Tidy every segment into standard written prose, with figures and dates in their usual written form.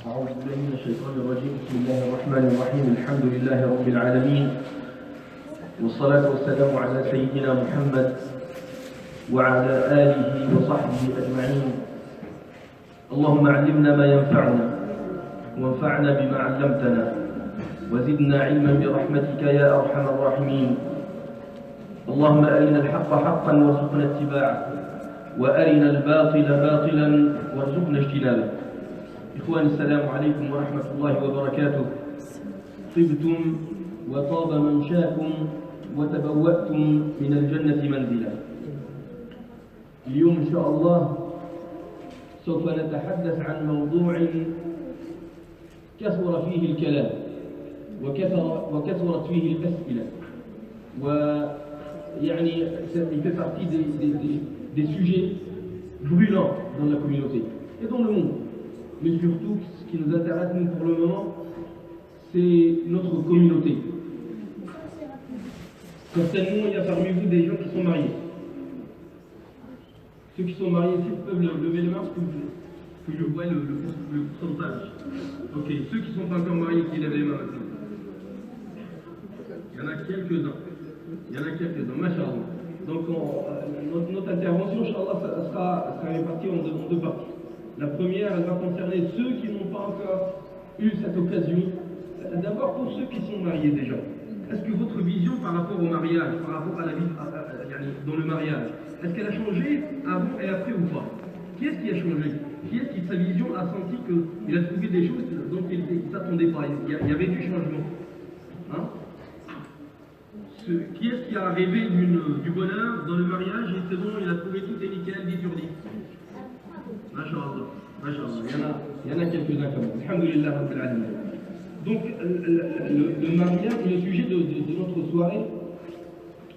أعوذ بالله من الشيطان الرجيم. بسم الله الرحمن الرحيم. الحمد لله رب العالمين، والصلاة والسلام على سيدنا محمد وعلى آله وصحبه أجمعين. اللهم علمنا ما ينفعنا وانفعنا بما علمتنا وزدنا علما برحمتك يا أرحم الراحمين. اللهم أرنا الحق حقا وارزقنا اتباعه وأرنا الباطل باطلا وارزقنا اجتنابه. إخواني السلام عليكم ورحمة الله وبركاته. طبتم وطاب منشاكم وتبوأتم من الجنة منزلا. اليوم إن شاء الله سوف نتحدث عن موضوع كثر فيه الكلام وكثرت فيه الأسئلة، ويعني il fait partie des sujets brûlants dans la communauté et dans le monde. Mais surtout, ce qui nous intéresse nous pour le moment, c'est notre communauté. Certainement, il y a parmi vous des gens qui sont mariés. Ceux qui sont mariés, s'ils peuvent lever les mains, que je vois le pourcentage. Ok, ceux qui ne sont pas encore mariés, qui lèvent les mains maintenant. Il y en a quelques-uns, machallah. Donc, notre intervention, Inch'Allah, sera répartie en deux parties. La première, elle va concerner ceux qui n'ont pas encore eu cette occasion. D'abord pour ceux qui sont mariés déjà. Est-ce que votre vision par rapport au mariage, par rapport à la vie dans le mariage, est-ce qu'elle a changé avant et après ou pas? Qui est-ce qui a changé? Qui est-ce qui, sa vision, a senti qu'il a trouvé des choses dont il ne s'attendait pas? Il y avait du changement. Hein? Qui est-ce qui a rêvé du bonheur dans le mariage et c'est bon, il a trouvé tout est nickel, 10 sur 10? Masha'Allah, il y en a quelques-uns comme ça. Alhamdulillah Rabbil Alamin. Donc, le mariage est le sujet de notre soirée,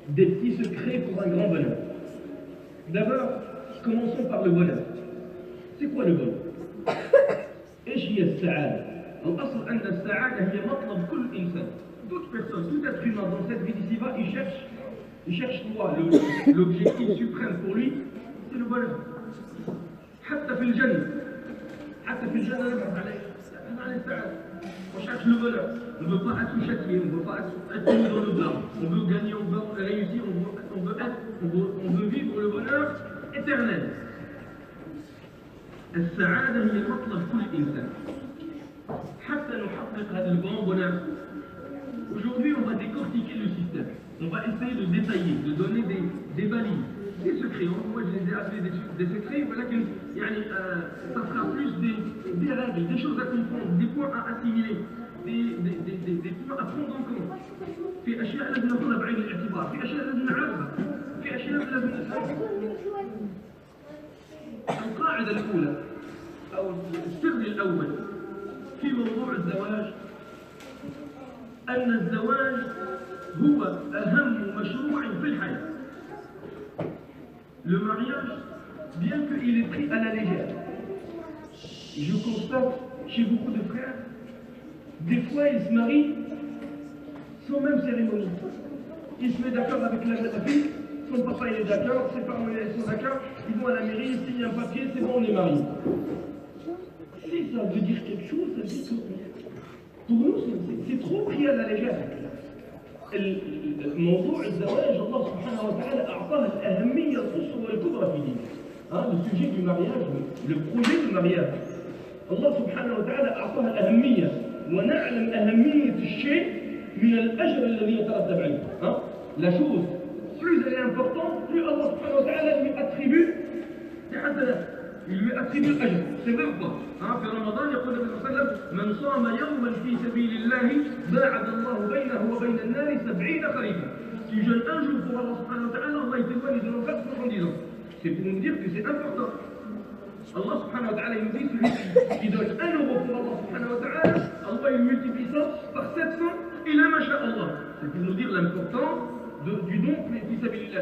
des petits secrets pour un grand bonheur. D'abord, commençons par le bonheur. C'est quoi le bonheur? إيش هي السعادة؟ الأصل أن السعادة هي مطلب كل إنسان. Toute personne, tout être humain dans cette vie d'ici-bas, il cherche quoi? L'objectif suprême pour lui, c'est le bonheur. حتى في الجنة نبحث عن السعادة. On cherche le bonheur. On ne veut pas être châtié, on ne veut pas être mis dans le blanc. On veut gagner, on veut réussir, on veut vivre le bonheur éternel. السعادة هي مطلب كل إنسان. حتى نحقق هذا البون bonheur. Aujourd'hui, on va décortiquer le système. On va essayer de détailler, de donner des balises. Des secrets, moi je les ai appelés des secrets, voilà que ça sera plus des règles, des choses à comprendre, des points à assimiler, des points à prendre en compte. في أشياء لازم ناخذها بعين الاعتبار، في أشياء لازم نعرفها، في أشياء لازم نفهمها. القاعدة الأولى أو السر الأول في موضوع الزواج أن الزواج هو أهم مشروع في الحياة. Le mariage, bien qu'il est pris à la légère, je constate chez beaucoup de frères, des fois ils se marient sans même cérémonie. Ils se mettent d'accord avec la fille, son papa il est d'accord, ses parents ils sont d'accord, ils vont à la mairie, ils signent un papier, c'est bon, on est mariés. Si ça veut dire quelque chose, ça dit que pour nous c'est trop pris à la légère. موضوع الزواج الله سبحانه وتعالى أعطاه الأهمية القصوى والكبرى في دينه. Le sujet du mariage, le projet du mariage, الله سبحانه وتعالى أعطاه الأهمية ونعلم أهمية الشيء من الأجر الذي يترتب عليه. La chose, plus elle est importante, plus Allah سبحانه وتعالى lui attribue des hasanat. Il lui attribue l'ajr. C'est vrai ou pas? في رمضان يقول النبي صلى الله عليه وسلم من صام يوما في سبيل الله باعد الله بينه وبين النار 70 خريفا. Si jeûne un jour pour Allah subhanahu wa ta'ala, Allah t'éloigne de l'enfer 70 ans. C'est pour nous dire que c'est important. Allah subhanahu wa ta'ala il nous dit celui qui donne 1 euro pour Allah subhanahu wa ta'ala, Allah il multiplie ça par 700 et la masha Allah. C'est pour nous dire l'importance du don fi sabilillah,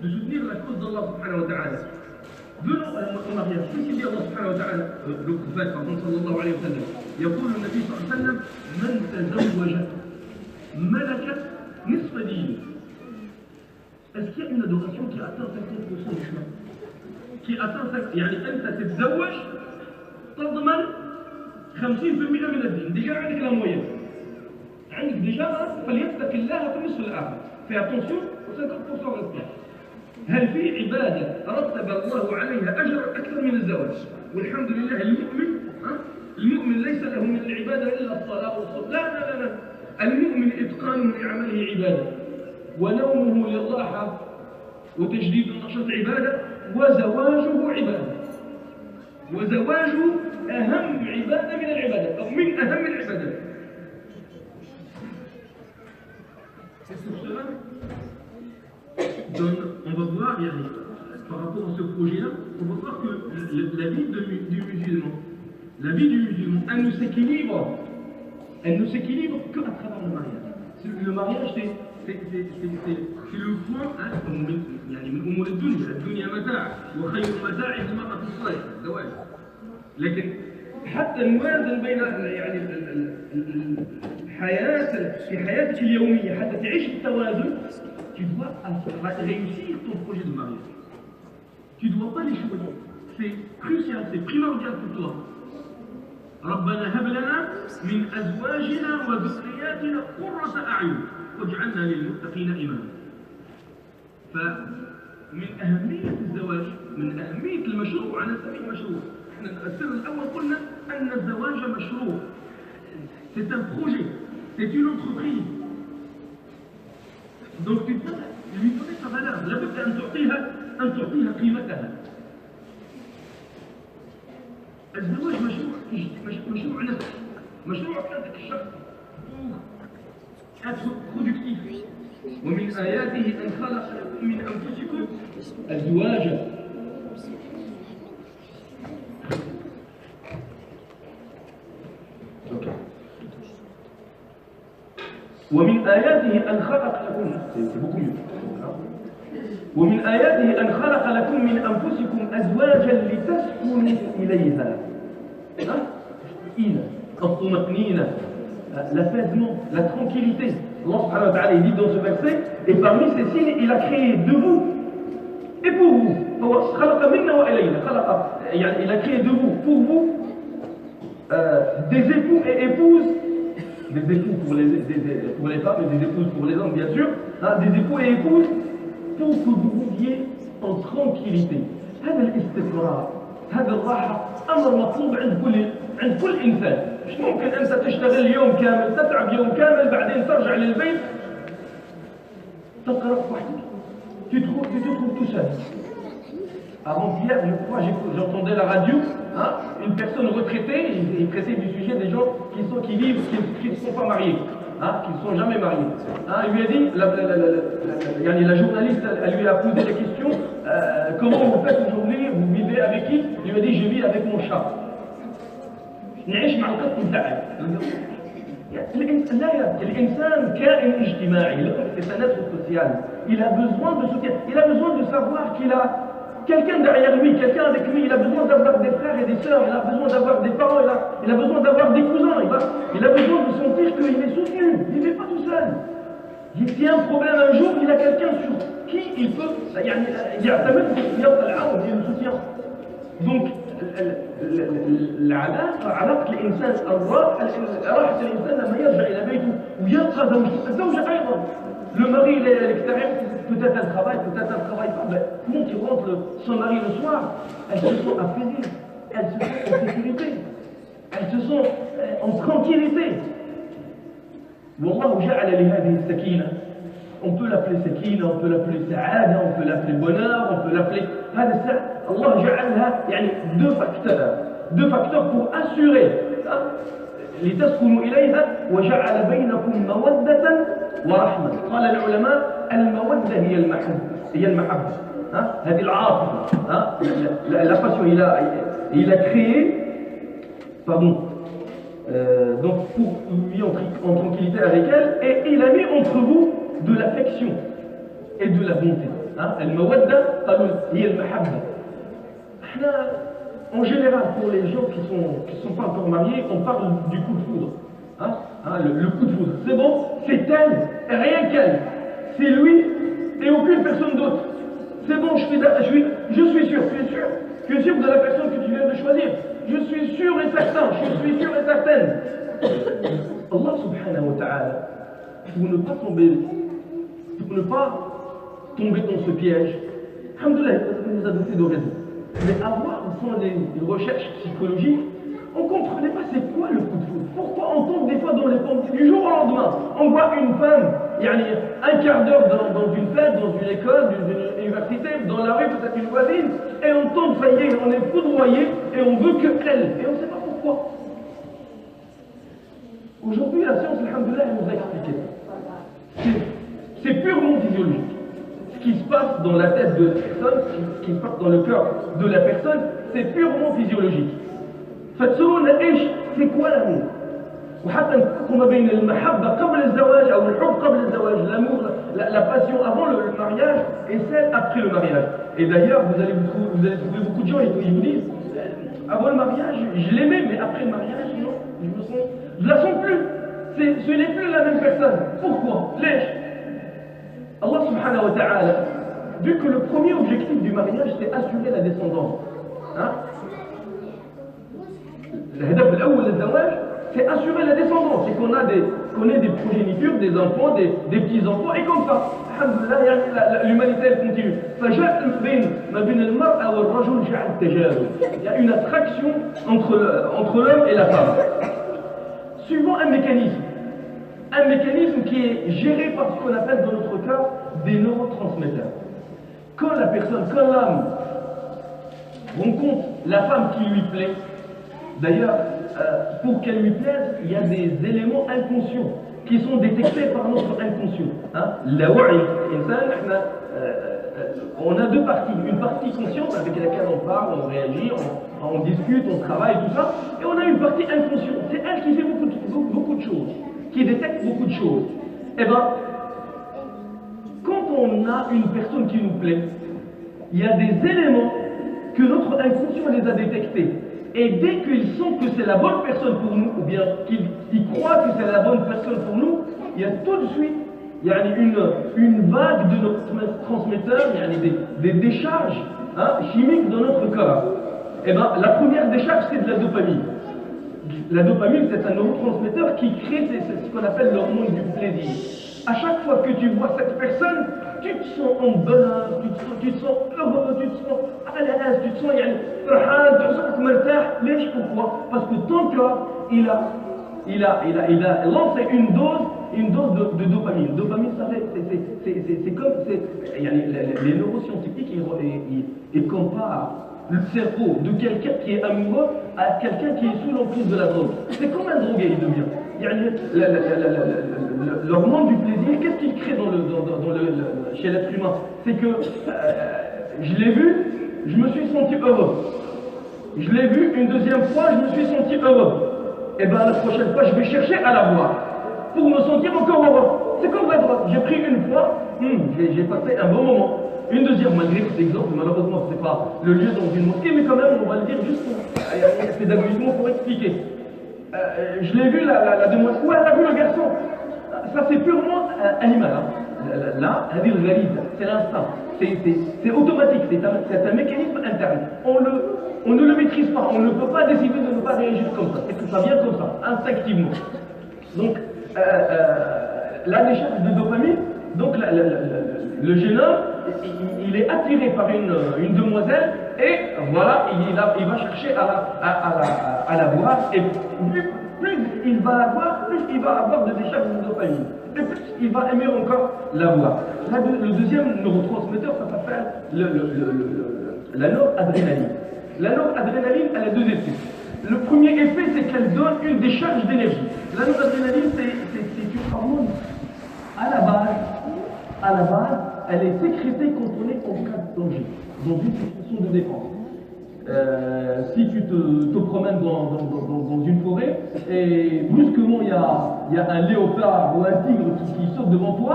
de soutenir la cause d'Allah subhanahu wa ta'ala. Venons au mariage. Qu'est-ce qu'il dit Allah subhanahu wa ta'ala? Le prophète, sallallahu alayhi wa sallam. يقول النبي صلى الله عليه وسلم من تزوج ملكت نصف دينه. Est-ce qu'il y a une adoration qui atteint 50% du chemin? Qui atteint 50%. يعني أنت تتزوج تضمن 50% 50% من الدين ديجا عندك لا موين عندك ديجا فليتق الله في النصف الاخر في اتونسيون و50% ريسبي هل في عباده رتب الله عليها اجر اكثر من الزواج والحمد لله المؤمن ليس له من العباده الا الصلاه والصوم لا المؤمن اتقانه لعمله عباده ونومه للراحه وتجديد النشاط عباده وزواجه عباده وزواجه أهم عبادة من العبادات أو من أهم العبادات. Donc, on va voir, par rapport à ce projet-là, on va voir que la vie du musulman, elle ne s'équilibre qu'à travers le mariage. Le mariage, c'est le point, يعني من أمور الدنيا متاع وخير متاع المرأة الصالحة الزواج. لكن حتى نوازن بين يعني في حياتك اليومية حتى تعيش التوازن tu dois réussir ton projet de mariage. Tu ne dois pas l'échouer. C'est crucial, c'est primordial pour toi. ربنا هب لنا من أزواجنا وذرياتنا قرة أعين واجعلنا للمتقين إماما. فمن أهمية الزواج من أهمية المشروع على سبيل المشروع السر الأول قلنا أن الزواج مشروع. C'est un projet, c'est une entreprise. Donc tu dois lui donner sa valeur. لابد أن تعطيها قيمتها. الزواج مشروع نفسي، مشروع عندك الشخص être productif. ومن آياته أن خلق لكم من أنفسكم أزواجا. ومن آياته أن خلق لكم ومن آياته أن خلق لكم من أنفسكم أزواجا لتسكنوا إليها. الطمأنينة, l'apaisement, la tranquillité. Allah subhanahu wa ta'ala dit dans ce verset, et parmi ces signes, il a créé de vous et pour vous. Il a créé de vous, pour vous, des époux et épouses, des époux pour les femmes et des épouses pour les hommes, bien sûr, des époux et épouses, pour que vous viviez en tranquillité. هذا الاستقرار، هذا الراحة أمر مطلوب عند كل إنسان. مش ممكن أنت تشتغل يوم كامل، تتعب يوم كامل، بعدين ترجع للبيت تلقى روحك وحدك. Tu te trouves tout seul. Avant-hier, je crois, j'entendais la radio, une personne retraitée, il traitait du sujet des gens qui vivent, qui ne sont pas mariés, qui ne sont jamais mariés. Il lui a dit, la journaliste, elle lui a posé la question, comment vous faites aujourd'hui, vous vivez avec qui? Il lui a dit, je vis avec mon chat. نعيش مع القط بتاعي. الإنسان كائن اجتماعي، c'est un être social. Il a besoin de soutien, il a besoin de savoir qu'il a quelqu'un derrière lui, quelqu'un avec lui. Il a besoin d'avoir des frères et des sœurs, il a besoin d'avoir des parents, il a besoin d'avoir des cousins, il a besoin de sentir qu'il est soutenu, il n'est pas tout seul. S'il y a un problème un jour, il a quelqu'un sur qui il peut يعتمد في le soutien. Donc علاقة الإنسان راحة الإنسان لما يرجع إلى بيته ويلقى زوجته، الزوجة أيضا. Le mari il est à l'extérieur, peut-être elle travaille, peut-être elle ne travaille pas, mais quand il rentre son mari le soir, elles se sont apaisées, elles se sont en sécurité, elles se sont en tranquillité. والله جعل لهذه السكينة. On peut l'appeler sakina, on peut l'appeler sa'ada, on peut l'appeler bonheur, on peut l'appeler هذا السعادة. الله جعلها يعني deux facteurs pour assurer لتسكنوا إليها وجعل بينكم مودة ورحمة. قال العلماء المودة هي المحبة. هذه العاطفة. La passion, il a créé, donc pour vivre en tranquillité avec elle, et il a mis entre vous de l'affection et de la bonté. المودة قالوا هي المحبة. En général, pour les gens qui ne sont pas encore mariés, on parle du coup de foudre. Le coup de foudre. C'est bon, c'est elle, et rien qu'elle. C'est lui et aucune personne d'autre. C'est bon, je suis sûr. Tu es sûr de la personne que tu viens de choisir. je suis sûr et certain, je suis sûr et certaine. Allah subhanahu wa ta'ala, pour ne pas tomber dans ce piège, alhamdoulilah, il nous a donné de raisons. Mais avoir sans les recherches psychologiques, on ne comprenait pas c'est quoi le coup de foudre. Pourquoi on tombe des fois dans les pommes du jour au lendemain? On voit une femme, il y a un quart d'heure dans une fête, dans une école, dans une université, dans la rue, peut-être une voisine, et on tombe, ça y est, on est foudroyé, et on veut que elle. Et on ne sait pas pourquoi. Aujourd'hui, la science, alhamdoulilah, elle nous a expliqué. C'est purement physiologique. Ce qui se passe dans la tête de la personne, ce qui se passe dans le cœur de la personne, c'est purement physiologique. C'est quoi l'amour? وحتى نفرق ما بين المحبة قبل الزواج أو الحب قبل الزواج, l'amour, la passion avant le mariage et celle après le mariage. Et d'ailleurs, vous allez trouver beaucoup de gens qui vous disent avant le mariage, je l'aimais, mais après le mariage, non, je la sens plus. Ce n'est plus la même personne. Pourquoi? Allah subhanahu wa ta'ala, vu que le premier objectif du mariage, c'est assurer la descendance. الهدف الأول للزواج c'est assurer la descendance, c'est qu'on ait des progénitures, des enfants, des petits-enfants, et comme ça, alhamdoulilah, l'humanité elle continue. Il y a une attraction entre l'homme et la femme. Suivant un mécanisme qui est géré par ce qu'on appelle dans notre cas des neurotransmetteurs. Quand l'âme rencontre la femme qui lui plaît, d'ailleurs, pour qu'elle lui plaise, il y a des éléments inconscients qui sont détectés par notre inconscient. On a deux parties. Une partie consciente avec laquelle on parle, on réagit, on discute, on travaille, tout ça. Et on a une partie inconsciente. C'est elle qui fait beaucoup de choses, qui détecte beaucoup de choses. Eh bien, quand on a une personne qui nous plaît, il y a des éléments que notre inconscient les a détectés. Et dès qu'ils sentent que c'est la bonne personne pour nous, ou bien qu'ils croient que c'est la bonne personne pour nous, il y a tout de suite une vague de neurotransmetteurs, des décharges chimiques dans notre corps. Et bien, la première décharge, c'est de la dopamine. La dopamine, c'est un neurotransmetteur qui crée ce qu'on appelle l'hormone du plaisir. À chaque fois que tu vois cette personne, tu te sens en bonheur, tu te sens heureux, tu te sens à l'aise, tu te sens فرحان, tu te sens مرتاح. Pourquoi? Parce que ton corps, il a lancé une dose de dopamine. Dopamine, c'est comme les neuroscientifiques, ils comparent le cerveau de quelqu'un qui est amoureux à quelqu'un qui est sous l'emprise de la drogue. C'est comme un drogué, il devient. L'hormone du plaisir, qu'est-ce qu'il crée chez l'être humain? C'est que je l'ai vu, je me suis senti heureux. Je l'ai vu une deuxième fois, je me suis senti heureux. Et bien la prochaine fois, je vais chercher à la voir pour me sentir encore heureux. C'est comme la drogue. J'ai pris une fois, j'ai passé un bon moment. Une deuxième, malgré cet exemple, malheureusement, ce n'est pas le lieu dans une mosquée, mais quand même, on va le dire juste pédagogiquement pour expliquer. Je l'ai vu la demoiselle, ouais, elle a vu le garçon. Ça, c'est purement animal. Là, c'est l'instinct. C'est automatique, c'est un mécanisme interne. On ne le maîtrise pas, on ne peut pas décider de ne pas réagir comme ça. Et que ça vient comme ça, instinctivement. Donc, la décharge de dopamine, donc le jeune homme, il est attiré par une demoiselle et voilà, il va chercher à la voir et plus il va la voir, plus il va avoir de décharge de dopamine et plus il va aimer encore la voir. Là, le deuxième neurotransmetteur, ça s'appelle la noradrénaline. La noradrénaline, elle a deux effets. Le premier effet, c'est qu'elle donne une décharge d'énergie. La noradrénaline, c'est une hormone à la base, elle est sécrétée quand on est en cas de danger, dans une situation de défense. Si tu te promènes dans une forêt et brusquement il y a un léopard ou un tigre qui saute devant toi,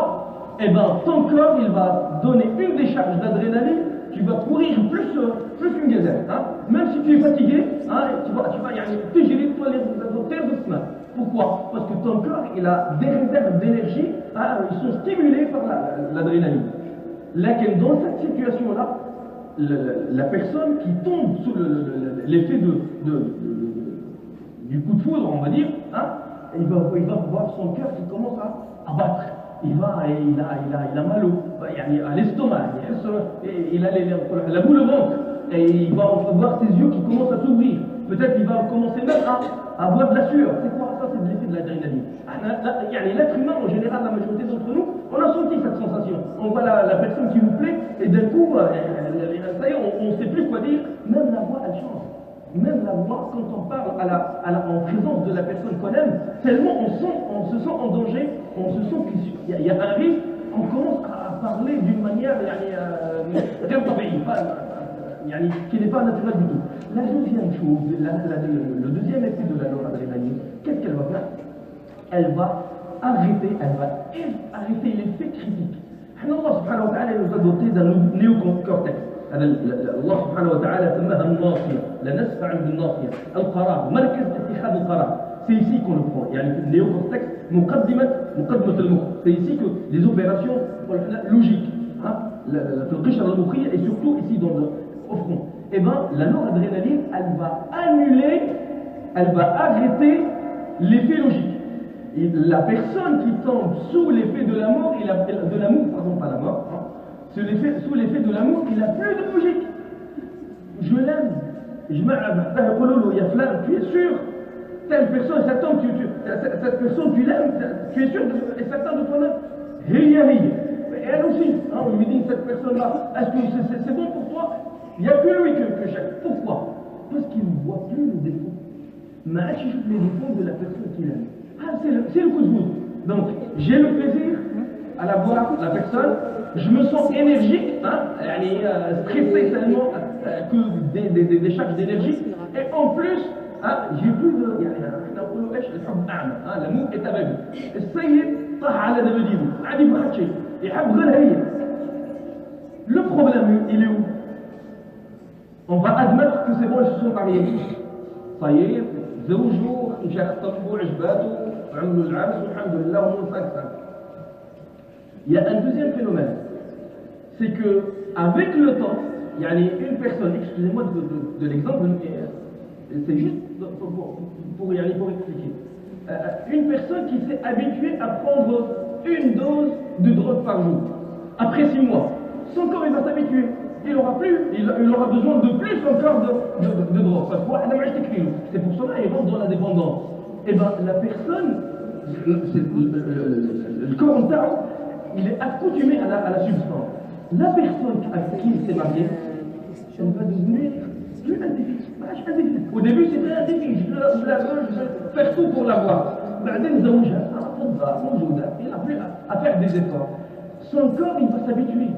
et ben ton corps il va donner une décharge d'adrénaline, tu vas courir plus qu'une gazelle. Même si tu es fatigué, tu vas تجري doucement. Pourquoi? Parce que ton corps il a des réserves d'énergie, ils sont stimulés par l'adrénaline. Là, dans cette situation-là, la personne qui tombe sous l'effet du coup de foudre, on va dire, hein, il va voir son cœur qui commence à battre. Il a mal à l'estomac, il a la boule au ventre, et il va voir ses yeux qui commencent à s'ouvrir. Peut-être qu'il va commencer même à avoir de la sueur. C'est quoi ça? C'est de l'effet de l'adrénaline. L'être humain, en général, la majorité d'entre nous, on a senti cette sensation. On voit la personne qui nous plaît, et d'un coup, ça y est, on ne sait plus quoi dire. Même la voix, elle change. Même la voix, quand on parle en présence de la personne qu'on aime, tellement on se sent en danger, on se sent qu'il y a un risque, on commence à parler d'une manière qui n'est pas naturelle du tout. La deuxième chose, le deuxième effet de la noradrénaline, qu'est-ce qu'elle va faire? Elle va arrêter l'effet critique. Allah subhanahu wa ta'ala nous a doté d'un néocortex. الله سبحانه وتعالى سماها الناصية لنسمع بالناصية القرار مركز اتخاذ القرار. C'est ici qu'on le prend. يعني في النيوكورتكس مقدمة المخ. C'est ici que les opérations logiques في القشرة المخية et surtout ici au front. Et ben la noradrénaline, elle va arrêter l'effet logique. Et la personne qui tombe sous l'effet de l'amour, pas la mort, sous l'effet de l'amour, il n'a plus de logique. Je l'aime. Tu es sûr? Telle personne, cette personne, tu l'aimes, tu es sûr et certain de toi-même. Et elle aussi, on lui dit cette personne-là, est-ce que c'est bon pour toi? Il n'y a que lui que j'aime. Pourquoi? Parce qu'il ne voit plus les défauts. Mais les défauts de la personne qu'il aime. C'est le coup de foudre. Donc, j'ai le plaisir à la voir, la personne, je me sens énergique, stressé tellement que des charges d'énergie, et en plus, j'ai plus de. L'amour est aveugle. Le problème, il est où? On va admettre que c'est bon, ils se sont mariés. Ça y est, زوجوا مشى خطبوا عجباتو عملوا العرس والحمد لله ومن 5. Il y a un deuxième phénomène, c'est que avec le temps, il y a une personne, excusez-moi de l'exemple, c'est juste pour expliquer, une personne qui s'est habituée à prendre une dose de drogue par jour. Après 6 mois, son corps il va s'habituer. Il aura besoin de plus encore de drogue. C'est pour cela qu'il rentre dans la dépendance. Et bien la personne, le corps mental, il est accoutumé à la substance. La personne avec qui il s'est marié, elle va devenir plus indéfinie. Au début c'était indéfini, je la veux, je vais faire tout pour l'avoir. Il n'a plus à faire des efforts. Son corps il va s'habituer.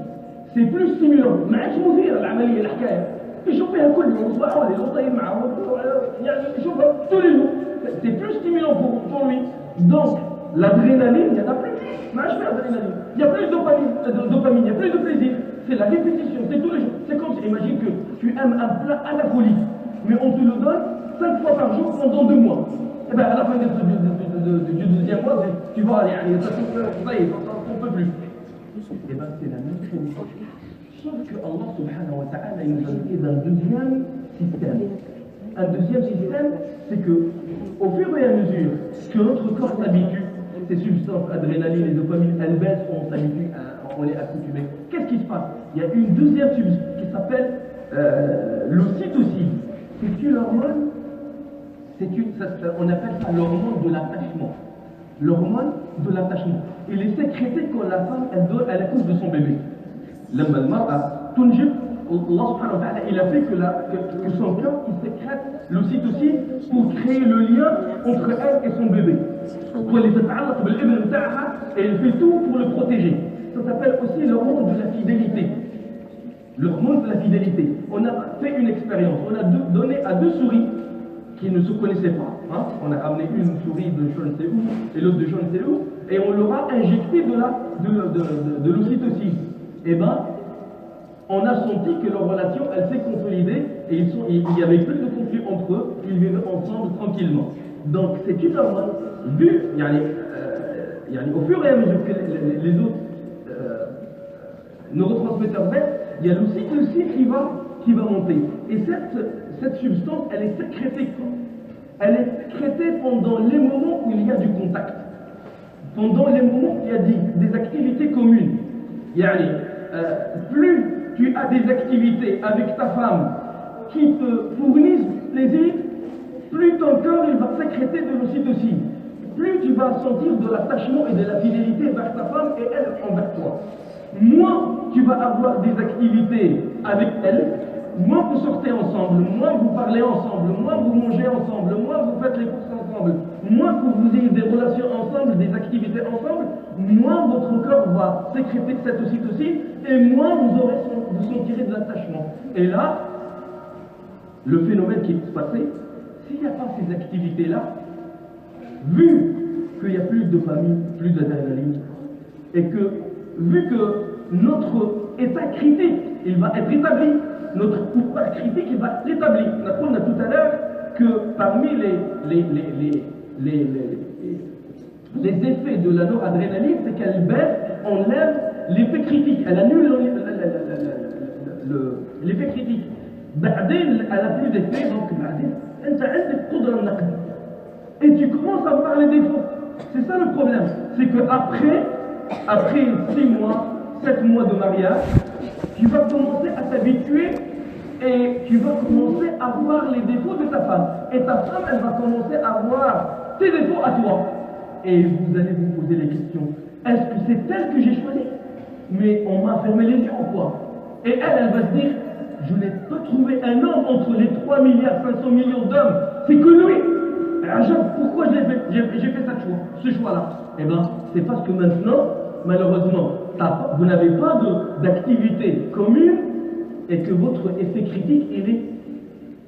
C'est plus stimulant. ما عادش مثير العمليه الحكايه. يشوفها كل يوم صباح وليل وطيب معه يشوفها tous les jours. C'est plus stimulant pour lui. Donc l'adrénaline, il n'y en a plus. ما عادش فيها adrénaline. Il n'y a plus de dopamine, il n'y a plus de plaisir. C'est la répétition, c'est tous les jours. C'est comme si, imagine que tu aimes un plat à la folie, mais on te le donne 5 fois par jour pendant 2 mois. Et bien à la fin du deuxième mois, tu vois, ça y est, on ne peut plus. Et bien c'est la même chose. Sauf que Allah subhanahu wa ta'ala nous a donné un deuxième système. Un deuxième système, c'est que au fur et à mesure que notre corps s'habitue, ces substances, adrénaline et dopamine, elles baissent, on est accoutumé. Qu'est-ce qui se passe? Il y a une deuxième substance qui s'appelle l'ocytocine. C'est une hormone, on appelle ça l'hormone de l'attachement. L'hormone de l'attachement. Il est sécrété quand la femme elle accouche de son bébé. لما المرأة تنجب Allah subhanahu wa ta'ala il a fait que son corps il sécrète l'ocytocine pour créer le lien entre elle et son bébé. Et elle fait tout pour le protéger. Ça s'appelle aussi l'hormone de la fidélité. L'hormone de la fidélité. On a fait une expérience. On a donné à 2 souris qui ne se connaissaient pas. On a amené une souris de je ne sais où et l'autre de je ne sais où, et on leur a injecté de l'ocytocine. Et bien, on a senti que leur relation, elle s'est consolidée et il n'y avait plus de conflit entre eux, ils vivaient ensemble tranquillement. Donc c'est une hormone, au fur et à mesure que les autres neurotransmetteurs baissent, il y a l'ocytocine qui va monter. Et cette substance, elle est sécrétée. Elle est sécrétée pendant les moments où il y a du contact. Pendant les moments où il y a des activités communes. Yani, plus tu as des activités avec ta femme qui te fournissent plaisir, plus ton corps il va sécréter de l'ocytocine. Plus tu vas sentir de l'attachement et de la fidélité vers ta femme et elle envers toi. Moins tu vas avoir des activités avec elle, moins vous sortez ensemble, moins vous parlez ensemble, moins vous mangez ensemble, moins vous faites les courses ensemble, moins que vous ayez des relations ensemble, des activités ensemble, moins votre corps va sécréter cette ocytocine et moins vous sentirez de l'attachement. Et là, le phénomène qui va se passer, s'il n'y a pas ces activités-là, vu qu'il n'y a plus de famille, plus d'adrénaline, et que, vu que notre état critique, il va être établi, notre pouvoir critique, il va être établi. On a tout à l'heure que parmi les effets de la noradrénaline, c'est qu'elle baisse, enlève l'effet critique, elle annule l'effet critique. بعدين elle n'a plus d'effet, donc بعدين انت عندك قدرة النقد. Et tu commences à voir les défauts. C'est ça le problème. C'est qu'après 6 mois, 7 mois de mariage, tu vas commencer à t'habituer et tu vas commencer à voir les défauts de ta femme. Et ta femme, elle va commencer à voir tes défauts à toi. Et vous allez vous poser les questions. Est-ce que c'est elle que j'ai choisi? Mais on m'a fermé les yeux ou quoi? Et elle va se dire, je n'ai pas trouvé un homme entre les 3 milliards 500 millions d'hommes. C'est que lui. Pourquoi j'ai fait ce choix-là? Eh bien, c'est parce que maintenant, malheureusement, vous n'avez pas d'activité commune et que votre effet critique,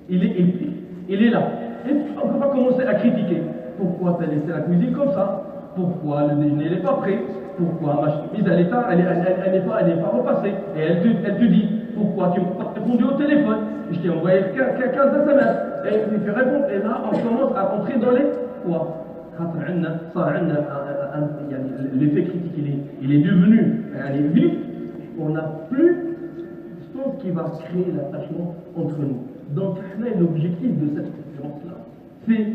il est là. Et on ne peut pas commencer à critiquer. Pourquoi tu as laissé la cuisine comme ça? Pourquoi le déjeuner n'est pas prêt? Pourquoi ma chemise elle n'est pas repassée? Et elle te dit, pourquoi tu m'as pas répondu au téléphone? Je t'ai envoyé 15 SMS. Et tu réponds, et là on commence à rentrer dans les quoi? L'effet critique il est devenu vif. On n'a plus ce qui va créer l'attachement entre nous. Donc l'objectif de cette conférence-là, c'est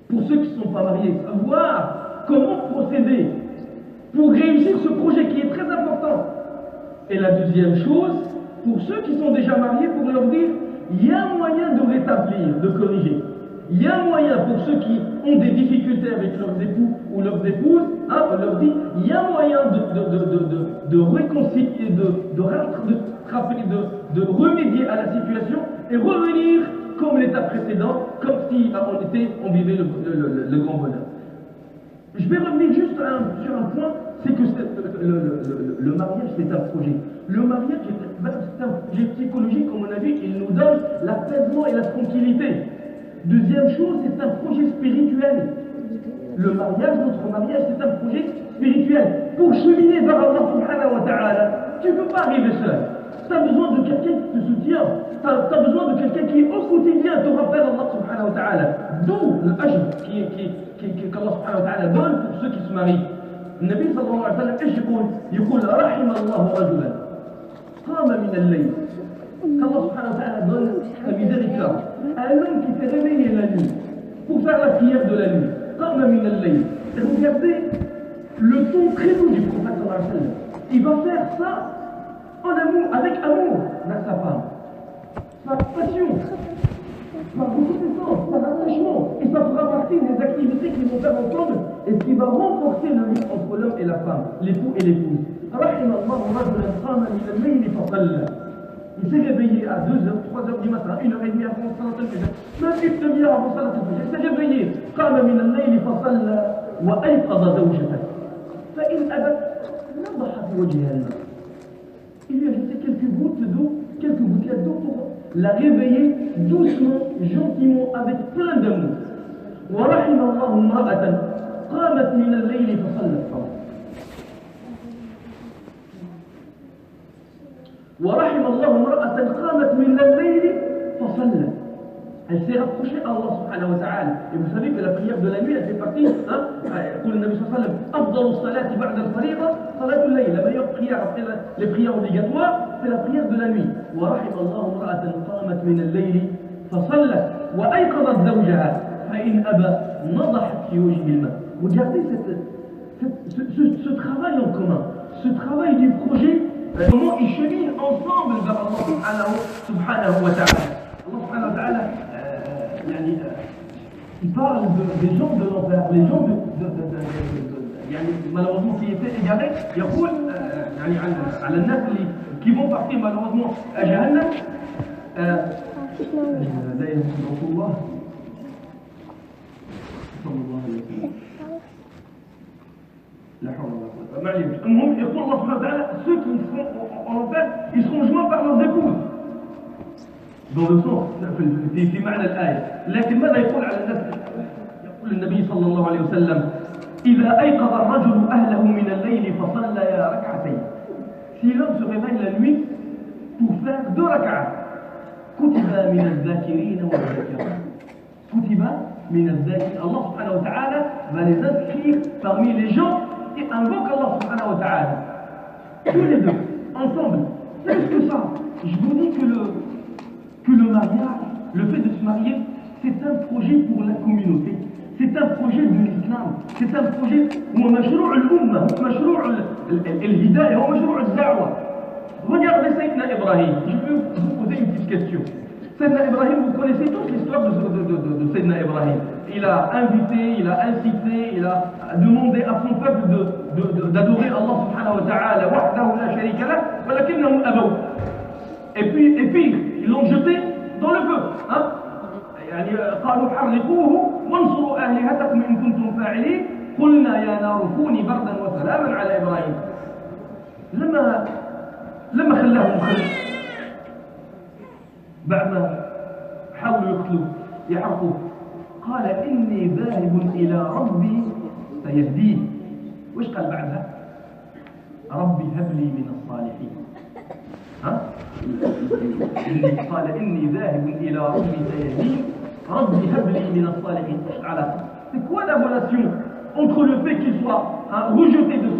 pour ceux qui ne sont pas mariés, savoir comment procéder pour réussir ce projet qui est très important. Et la deuxième chose, pour ceux qui sont déjà mariés, pour leur dire, il y a un moyen de rétablir, de corriger. Il y a un moyen pour ceux qui ont des difficultés avec leurs époux ou leurs épouses, on leur dit, il y a un moyen de réconcilier, de remédier à la situation et revenir comme l'état précédent, comme si on vivait le grand bonheur. Je vais revenir juste sur un point, c'est que le mariage, c'est un projet. Le mariage, c'est un projet psychologique, comme on a vu, il nous donne l'apaisement et la tranquillité. Deuxième chose, c'est un projet spirituel. Le mariage, notre mariage, c'est un projet spirituel. Pour cheminer vers Allah subhanahu wa ta'ala, tu ne peux pas arriver seul. Tu as besoin de quelqu'un qui te soutient. Tu as besoin de quelqu'un qui, au quotidien, te rappelle Allah subhanahu wa ta'ala. D'où l'ajr qu'Allah subhanahu wa ta'ala donne pour ceux qui se marient. النبي صلى الله عليه وسلم ايش يقول رحم الله رجلا قام من الليل. Allah subhanahu wa ta'ala donne sa miséricorde à un homme qui s'est réveillé la nuit pour faire la prière de la nuit. قام من الليل. Et regardez le ton très doux du prophète sallallahu alayhi wa sallam. Il va faire ça en amour, avec amour vers sa femme. Par passion, par reconnaissance, par attachement. Et ça fera partie des activités qu'ils vont faire ensemble et ce qui va renforcer le lien entre l'homme et la femme, l'époux et l'épouse. رحم الله رجلا قام من الليل فصلى. Il s'est réveillé à 2h, 3h du matin, 1h30 avant Salat al-Fajr, même une demi-heure avant Salat al-Fajr. Il s'est réveillé. قام من الليل فصلى وأيقظ زوجته. فإن أبت نضح في وجهها الماء. Il lui a jeté quelques gouttes d'eau, quelques gouttelettes d'eau pour la réveiller doucement, gentiment, avec plein d'amour. ورحم الله امرأة قامت من الليل فصلت. ورحم الله امرأة قامت من الليل فصلت. Elle s'est rapprochée à Allah subhanahu wa ta'ala. Et vous savez que la prière de la nuit, elle fait partie, يقول النبي صلى الله عليه وسلم أفضل الصلاة بعد الفريضة صلاة الليل. La meilleure prière après les prières obligatoires, c'est la prière de la nuit. ورحم الله امرأة قامت من الليل فصلت وأيقظت زوجها فإن أبى نضحت في وجه الماء. Regardez ce travail en commun, ce travail du projet, comment ils cheminent ensemble vers Allah subhanahu wa ta'ala. Allah subhanahu wa ta'ala, il parle des gens de l'enfer, les gens malheureusement qui étaient égarés, يقول على الناس qui vont partir malheureusement à Jahannam. لا يهدي رسول الله صلى الله عليه وسلم. لا حول ولا قوة. معليش. المهم يقول الله سبحانه وتعالى ceux qui seront en enfer, ils seront joints par leurs épouses. dans le sens في معنى الآية. لكن ماذا يقول على الناس؟ يقول النبي صلى الله عليه وسلم إذا أيقظ الرجل أهله من الليل فصلى ركعتين. Si l'homme se réveille la nuit pour faire 2 rak'ahs, كتب من الذاكرين والذاكرات. كتب من الذاكرين. Allah subhanahu wa ta'ala va les inscrire parmi les gens qui invoquent Allah subhanahu wa ta'ala. Tous les deux, ensemble. Plus que ça, je vous dis que le mariage, le fait de se marier, c'est un projet pour la communauté. C'est un projet de l'islam. C'est un projet où مشروع الأمة، مشروع الهداية، ومشروع الدعوة. Regardez Sayyidina Ibrahim. Je peux vous poser une petite question. Sayyidina Ibrahim, vous connaissez tous l'histoire de Sayyidina Ibrahim. Il a invité, il a incité, il a demandé à son peuple d'adorer Allah subhanahu wa ta'ala, wahdahu la sharika lah, walakinnahum abaw. Et puis, ils l'ont jeté dans le feu. Hein? يعني قالوا حرقوه وانصروا آلهتكم إن كنتم فاعلين قلنا يا نار كوني بردا وسلاما على إبراهيم. لما خلاهم خلف بعد ما حاولوا يحرقوه قال إني ذاهب إلى ربي سيهدين. وش قال بعدها؟ ربي هب لي من الصالحين. ها؟ قال إني ذاهب إلى ربي سيهدين ربي هب لي من الصالحين. C'est quoi la relation entre le fait qu'il soit rejeté de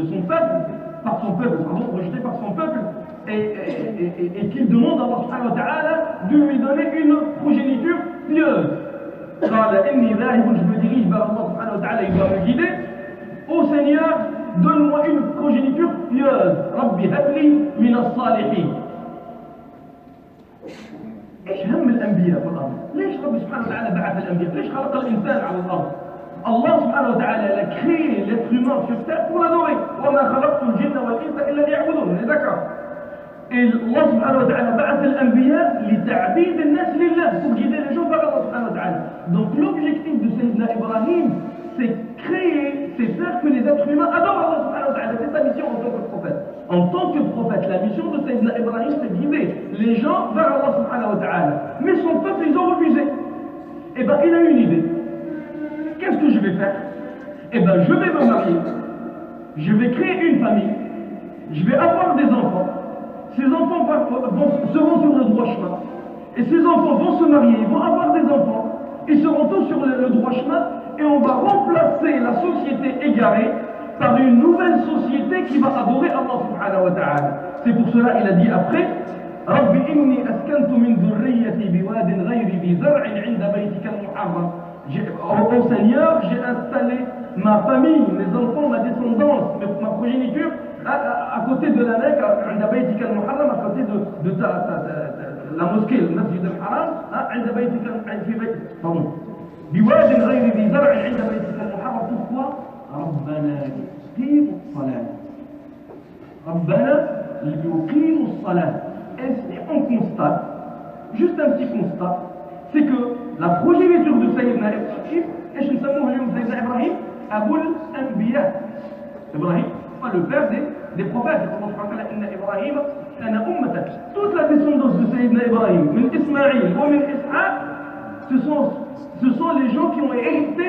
son peuple, rejeté par son peuple, et qu'il demande à Allah subhanahu wa ta'ala de lui donner une progéniture pieuse. قال إني ذاهب, je me dirige vers Allah subhanahu wa ta'ala, il doit me guider. Ô Seigneur, donne-moi une progéniture pieuse. ربي هب لي من الصالحين. ايش هم الانبياء في الارض؟ ليش رب سبحانه وتعالى بعث الانبياء؟ ليش خلق الانسان على الارض؟ الله سبحانه وتعالى a créé l'être humain sur terre pour l'adorer. وما خلقت الجن والانس الا ليعبدون. On est d'accord. Et Allah subhanahu wa ta'ala بعث الانبياء لتعبيد الناس لله, pour guider les gens vers Allah subhanahu wa ta'ala. Donc l'objectif de Sayyidina Ibrahim, c'est créer, c'est faire que les êtres humains adorent Allah subhanahu wa ta'ala. C'est sa mission en tant que prophète. En tant que prophète, la mission de Sayyidina Ibrahim, c'est guider les gens vers Allah subhanahu wa ta'ala. Mais son peuple, ils ont refusé. Eh bien, il a une idée. Qu'est-ce que je vais faire? Eh bien, je vais me marier. Je vais créer une famille. Je vais avoir des enfants. Ces enfants seront sur le droit chemin. Et ces enfants vont se marier, ils vont avoir des enfants. Ils seront tous sur le droit chemin. Et on va remplacer la société égarée par une nouvelle société qui va adorer Allah subhanahu wa ta'ala. C'est pour cela qu'il a dit après رب إني أسكنت من ذريتي بواد غير ذي زرع عند بيتك المحرم. Ô Seigneur, j'ai installé ma famille, mes enfants, ma descendance, ma progéniture à côté de la Mecque, عند بيتك المحرم, à côté de la mosquée, le masjid al-haram, عند بيتك في بيت pardon بواد غير ذي زرع عند بيتك المحرم. Pourquoi? ربنا ليقيموا الصلاة. ربنا ليقيموا الصلاة. Et on constate, juste un petit constat, c'est que la progéniture de Sayyidina Ibrahim, et je ne sais pas où Sayyidina Ibrahim, Aboul Anbiya. Ibrahim, le père des prophètes. Toute la descendance de Sayyidina Ibrahim, min Ismaïl ou min Ishaq, ce sont les gens qui ont hérité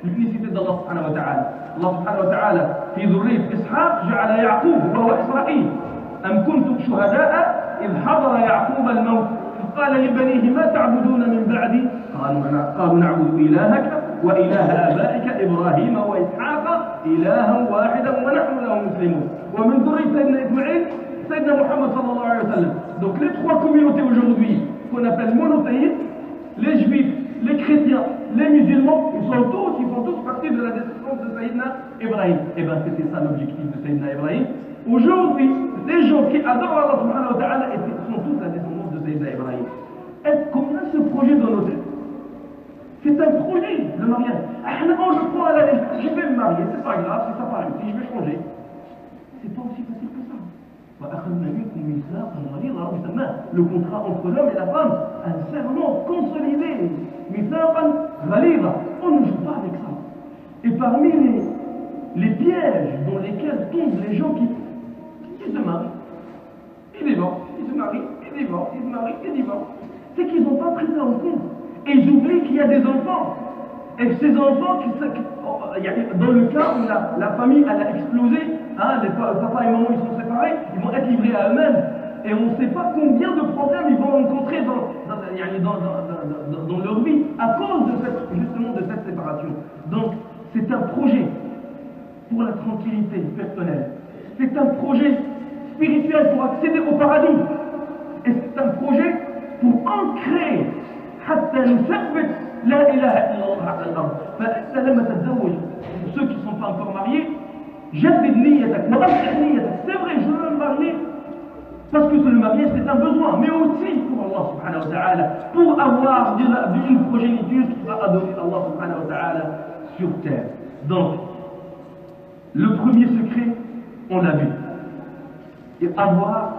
l'unicité d'Allah subhanahu wa ta'ala. Allah subhanahu wa ta'ala, في ذرية إسحاق جعل يعقوب وهو إسرائيل. أم كنتم شهداء إذ حضر يعقوب الموت قال لبنيه ما تعبدون من بعدي قالوا نعبد إلهك وإله آبائك إبراهيم وإسحاق إلها واحدا ونحن له مسلمون ومن ذرية سيدنا إسماعيل Sayyidina Muhammad sallallahu alayhi wa sallam. Donc les trois communautés aujourd'hui qu'on appelle monothéistes, les juifs, les chrétiens, les musulmans, ils font tous partie de la descendance de Sayyidina Ibrahim. Et bien c'était ça l'objectif de Sayyidina Ibrahim. Aujourd'hui, les gens qui adorent Allah subhanahu wa ta'ala sont tous la descendance de Sayyidina Ibrahim. Et combien ce projet dans nos têtes? C'est un projet, le mariage. Je prends à la légère, je vais me marier, c'est pas grave, si ça part ici, je vais changer. C'est pas aussi facile que ça. Le contrat entre l'homme et la femme, un serment consolidé. On ne joue pas avec ça. Et parmi les pièges dans lesquels tombent les gens qui se marient, ils divorcent, ils se marient, ils divorcent, ils se marient, ils divorcent, c'est qu'ils n'ont pas pris ça en compte. Et ils oublient qu'il y a des enfants. Et ces enfants, dans le cas où la famille elle a explosé, hein, papa et maman ils sont séparés, ils vont être livrés à eux-mêmes. Et on ne sait pas combien de problèmes ils vont rencontrer dans leur vie à cause justement de cette séparation. Donc c'est un projet pour la tranquillité personnelle. C'est un projet spirituel pour accéder au paradis. Et c'est un projet pour ancrer حتى نثبت لا إله إلا الله على الأرض. فأنت لما تتزوج ceux qui ne sont pas encore mariés, جدد نيتك وأصلح نيتك. C'est vrai, je veux me marier parce que le mariage c'est un besoin, mais aussi pour Allah subhanahu wa ta'ala, pour avoir une progéniture qui va adorer Allah subhanahu wa ta'ala sur terre. Donc, le premier secret, on l'a vu, et avoir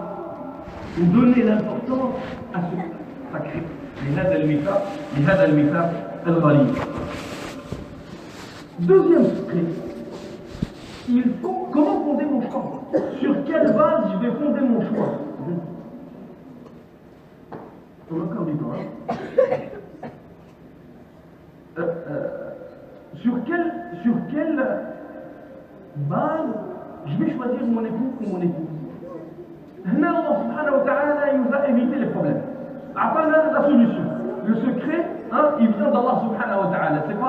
ou donner l'importance à ce sacré. لهذا الميثاق الغليظ. Deuxième secret, comment fonder mon choix? Sur quelle base je vais fonder mon choix? On a encore du temps. Sur quelle base je vais choisir mon époux ou mon épouse? Allah subhanahu wa ta'ala nous a évité les problèmes. Après la solution. Le secret, hein, il vient d'Allah subhanahu wa ta'ala. C'est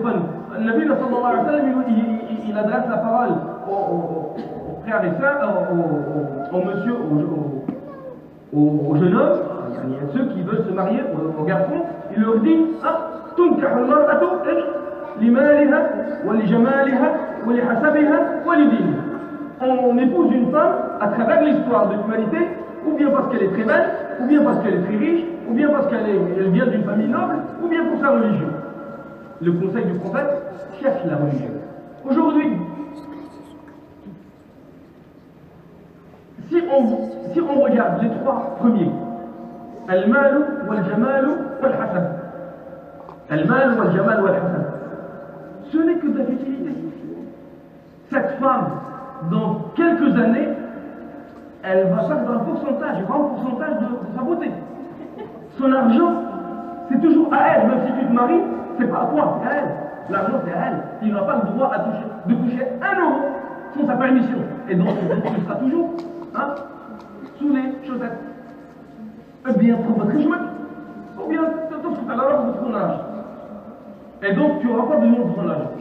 pas nous. Le Nabi sallallahu alayhi wa sallam, il adresse la parole aux frères et sœurs, aux monsieur, aux jeunes hommes, ceux qui veulent se marier, aux garçons. Il leur dit, تنكح المرأة لمالها ولجمالها ولحسبها ولدينها. On épouse une femme à travers l'histoire de l'humanité, ou bien parce qu'elle est très belle, ou bien parce qu'elle est très riche, ou bien parce qu'elle vient d'une famille noble, ou bien pour sa religion. Le conseil du prophète cherche la religion. Aujourd'hui, si on regarde les trois premiers, Al-Mal, Wal-Jamal, Wal-Hasab. Al-Mal, Wal-Jamal, Wal-Hasab. Ce n'est que de la futilité. Cette femme, dans quelques années, elle va perdre un grand pourcentage de sa beauté. Son argent, c'est toujours à elle. Même si tu te maries, c'est pas à toi, c'est à elle. L'argent, c'est à elle. Il n'a pas le droit de toucher 1 euro sans sa permission. Et donc, tu seras toujours sous les chaussettes. Ou bien, trouve votre chemin. Ou bien, tu te à la robe de ton âge. Et donc, tu n'auras pas besoin de son argent.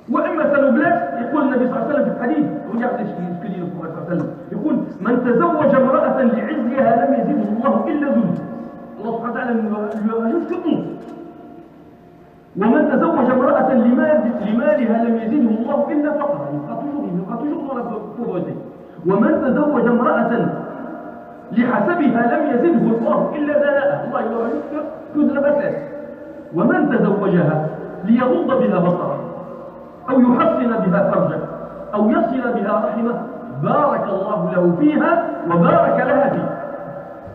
وإما سنبلغ يقول النبي صلى الله عليه وسلم في الحديث regardez ce que dit le prophète صلى الله عليه وسلم يقول من تزوج امرأة لعزها لم يزده الله إلا ذل. الله سبحانه وتعالى lui rajoute que honte. ومن تزوج امرأة لمالها لم يزده الله إلا فقرا. Il sera toujours dans la pauvreté. ومن تزوج امرأة لحسبها لم يزده الله إلا دناء. الله lui rajoute que de la bassesse. ومن تزوجها ليغض بها بصره أو يحصن بها فرجه أو يصل بها رحمه بارك الله له فيها وبارك لها فيه.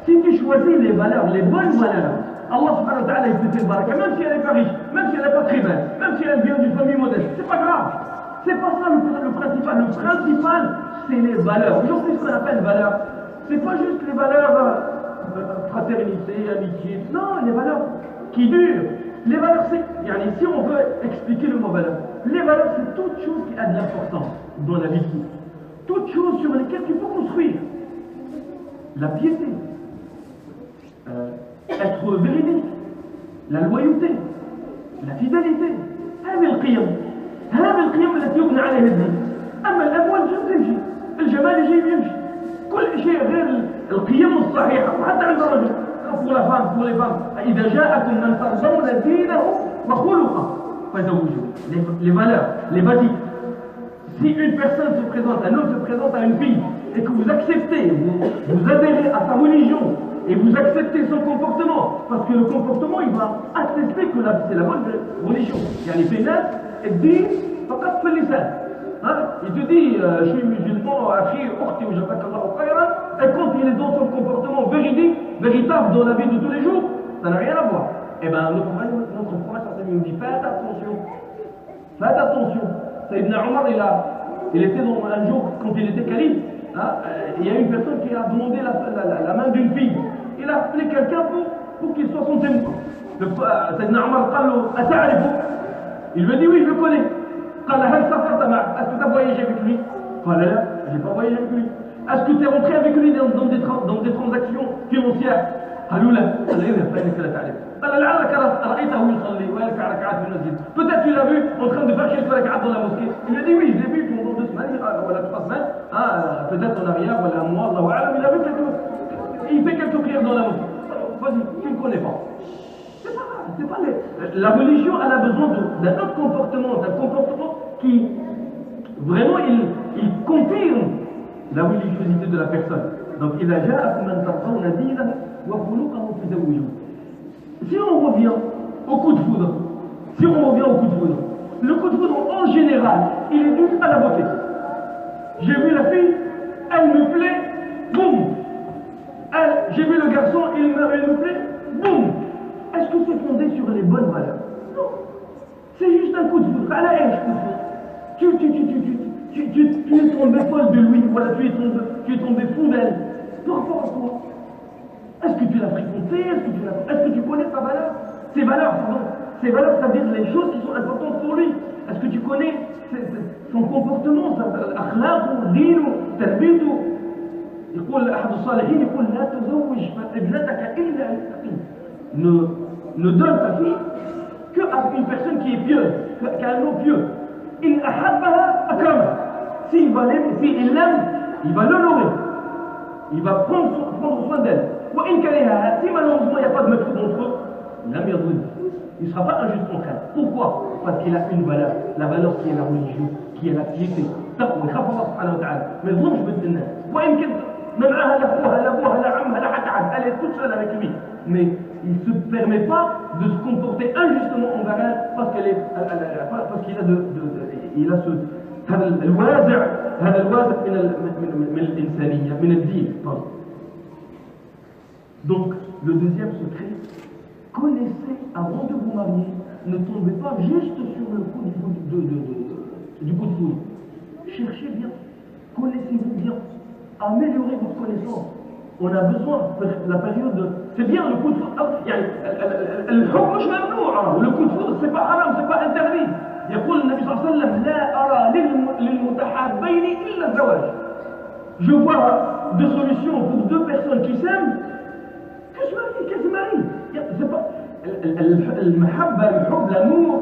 Si tu choisis les valeurs, les bonnes valeurs, Allah subhanahu wa ta'ala il te fait le baraka, même si elle n'est pas riche, même si elle n'est pas très belle, même si elle vient d'une famille modeste, c'est pas grave. C'est pas ça le principal. Le principal, c'est les valeurs. Aujourd'hui, ce qu'on appelle valeurs, c'est pas juste les valeurs fraternité, amitié, non, les valeurs qui durent. Les valeurs, c'est, si on veut expliquer le mot valeur, les valeurs, c'est toute chose qui a de l'importance dans la vie. Toute chose sur lesquelles tu peux construire. La piété, être véridique, la loyauté, la fidélité. هذه القيم التي يبنى عليها الدين. أما الأموال تمشي، الجمال يجي يمشي. كل شيء غير القيم الصحيحة وحتى عند الرجل pour la femme, pour les femmes. إذا جاءكم من ترضون دينه وخلقه فزوجوه. Les valeurs, les basiques. Si une personne se présente, un homme se présente à une fille et que vous acceptez, vous adhérez à sa religion et vous acceptez son comportement, parce que le comportement il va attester que c'est la bonne religion. يعني في ناس الدين فقط في اللسان. Il te dit je suis musulman, akhi, ukhti, ou jazakallahu khayran, et quand il est dans son comportement véridique, véritable dans la vie de tous les jours, ça n'a rien à voir. Et bien notre prophète nous dit faites attention. Faites attention. Sayyidina Omar, il était un jour, quand il était calife, il y a une personne qui a demandé la main d'une fille. Il a appelé quelqu'un pour qu'il soit son témoin. Sayyidina Omar il lui a dit oui, je le connais. Est-ce que tu as voyagé avec lui? Je n'ai pas voyagé avec lui. Est-ce que tu es rentré avec lui dans des transactions financières? Peut-être tu l'as vu en train de faire quelques rak'at dans la mosquée. Il a dit oui, je l'ai vu pendant 2 semaines, voilà 3 semaines, peut-être en arrière, voilà un mois, il a vu il fait quelques prières dans la mosquée. Vas-y, tu ne connais pas. C'est pas la religion, elle a besoin d'un autre comportement, d'un comportement qui vraiment il confirme la religiosité de la personne. Donc il a déjà si on revient au coup de foudre, le coup de foudre en général, il est dû à la beauté. J'ai vu la fille, elle me plaît, boum. J'ai vu le garçon, il me plaît, boum. Est-ce que c'est fondé sur les bonnes valeurs? Non. C'est juste un coup de foudre. À la haine, tu es tombé folle de lui, voilà, tu es tombé fou d'elle. Par rapport à quoi? Est-ce que tu l'as fréquenté? Est-ce que tu connais sa valeur? Ses valeurs, pardon. Ses valeurs, ça veut dire les choses qui sont importantes pour lui. Est-ce que tu connais son comportement, أخلاقه, دينه, تربيته؟ يقول أحد الصالحين يقول لا تزوج ابنتك إلا للتقي. Ne donne ta fille qu'à une personne qui est pieuse, qu'à un homme pieux. Il ahabbaha akramaha. S'il l'aime, il va l'honorer. Il va prendre soin d'elle. Si malheureusement il n'y a pas de maître d'entre eux, il ne sera pas injuste contre elle. Pourquoi? Parce qu'il a une valeur. La valeur qui est la religion, qui est la piété. Mais bon, je veux te dire, elle est toute seule avec lui. Mais il ne se permet pas de se comporter injustement envers elle parce qu'il a ce الوازع هذا الوازع من الإنسانية من الدين. Donc le deuxième secret, connaissez avant de vous marier, ne tombez pas juste sur le coup du coup de foudre. Cherchez bien, connaissez-vous bien, améliorez votre connaissance. On a besoin de la période. C'est bien le coup de foudre. Le coup de foudre, c'est pas haram, c'est pas interdit. يقول النبي صلى الله عليه وسلم لا أرى للمتحابين إلا الزواج. Je vois deux solutions pour deux personnes qui s'aiment qu'elles se marient. C'est pas المحبة, الحب, l'amour,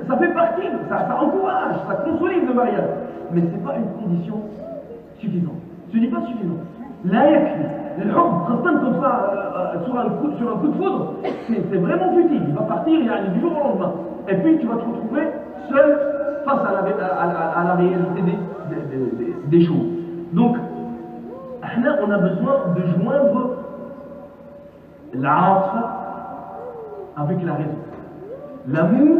ça fait partie, ça encourage, ça consolide le mariage. Mais ce n'est pas une condition suffisante. Ce n'est pas suffisant. لا يكفي. الحب خاصة comme ça sur un coup de foudre, c'est vraiment futile. Il va partir du jour au lendemain. Et puis tu vas te retrouver seul face à la réalité des choses. Donc, on a besoin de joindre l'âtre avec la raison, l'amour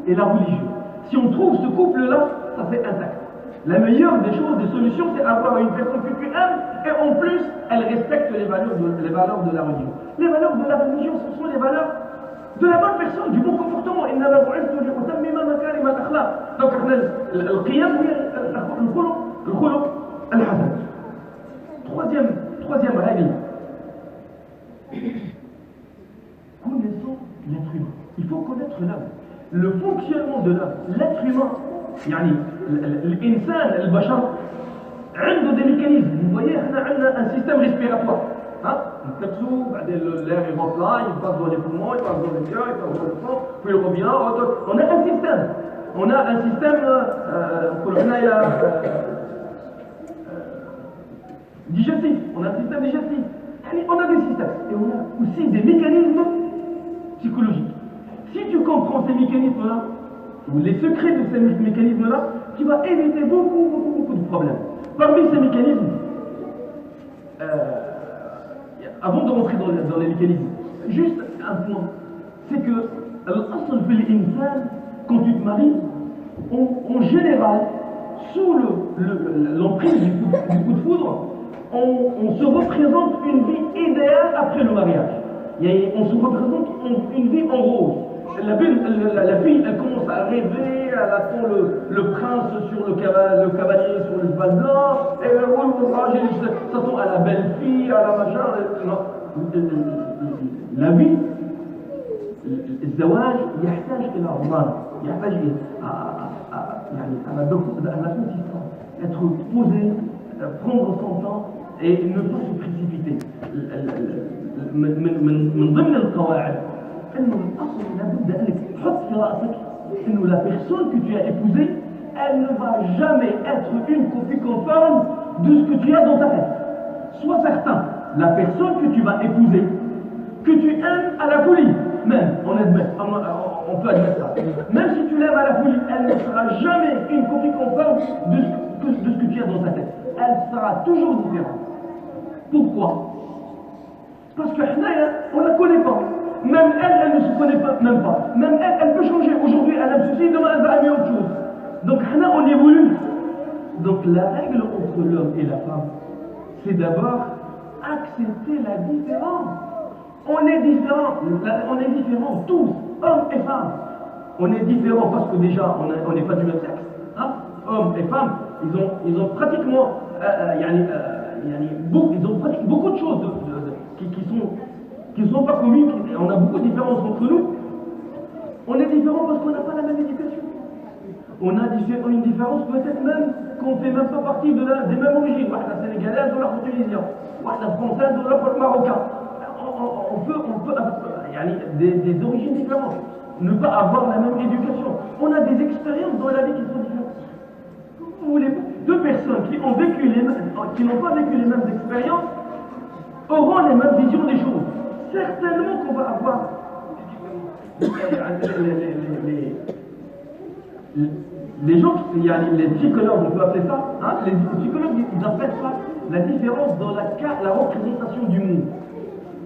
et la religion. Si on trouve ce couple-là, ça fait intact. La meilleure des choses, des solutions, c'est avoir une personne que tu aimes et en plus, elle respecte les valeurs de la religion. Les valeurs de la religion, ce sont les valeurs de la bonne personne, du bon comportement. Donc, القيم هي الخلق الحسن. Troisième règle. Connaissons l'être humain. Il faut connaître l'homme. Le fonctionnement de l'homme, l'être humain, الإنسان البشر عنده des mécanismes. Vous voyez, on a un système respiratoire. نتنفسوا بعدين l'air il rentre là, il passe dans les poumons, il passe dans le cœur, il passe dans le sang, puis il revient. On a un système. On a un système digestif, on a un système digestif, on a des systèmes, et on a aussi des mécanismes psychologiques. Si tu comprends ces mécanismes-là, ou les secrets de ces mécanismes-là, tu vas éviter beaucoup de problèmes. Parmi ces mécanismes, avant de rentrer dans les mécanismes, juste un point, c'est que l'asl fil insan, quand tu te maries, en général, sous l'emprise du coup de foudre, on se représente une vie idéale après le mariage. On se représente une vie en rose. La fille, elle commence à rêver, elle attend le prince sur le cavalier sur le cheval blanc, et elle s'attend à la belle fille, à la machin. La vie, الزواج يحتاج إلى رضا، يحتاج à la consistance, être posé, prendre son temps et ne pas se précipiter. من ضمن القواعد انه الاصل لابد انك تحط في راسك انه la personne que tu as épousée, elle ne va jamais être une copie conforme de ce que tu as dans ta tête. Sois certain, la personne que tu vas épouser, que tu aimes à la folie, même, on peut admettre ça, même si tu l'aimes à la folie, elle ne sera jamais une copie conforme de ce que tu as dans ta tête. Elle sera toujours différente. Pourquoi? Parce que on ne la connaît pas. Même elle ne se connaît pas, même pas. Même elle peut changer. Aujourd'hui, elle aime ceci, demain, elle va aimer autre chose. Donc, on évolue. Donc, la règle entre l'homme et la femme, c'est d'abord accepter la différence. On est différents, tous, hommes et femmes. On est différents parce que déjà, on n'est pas du même sexe. Hein? Hommes et femmes, ils ont pratiquement, ils ont pratiquement beaucoup de choses qui ne sont pas communes. On a beaucoup de différences entre nous. On est différents parce qu'on n'a pas la même éducation. On a une différence peut-être même qu'on ne fait même pas partie des mêmes origines. La sénégalaise ou la tunisienne, la française ou la marocaine. On peut des origines différentes, ne pas avoir la même éducation. On a des expériences dans la vie qui sont différentes. Vous voulez, deux personnes qui n'ont pas vécu les mêmes expériences auront les mêmes visions des choses. Certainement qu'on va avoir les gens, les psychologues, on peut appeler ça, hein, les psychologues, ils appellent ça la différence dans la représentation du monde.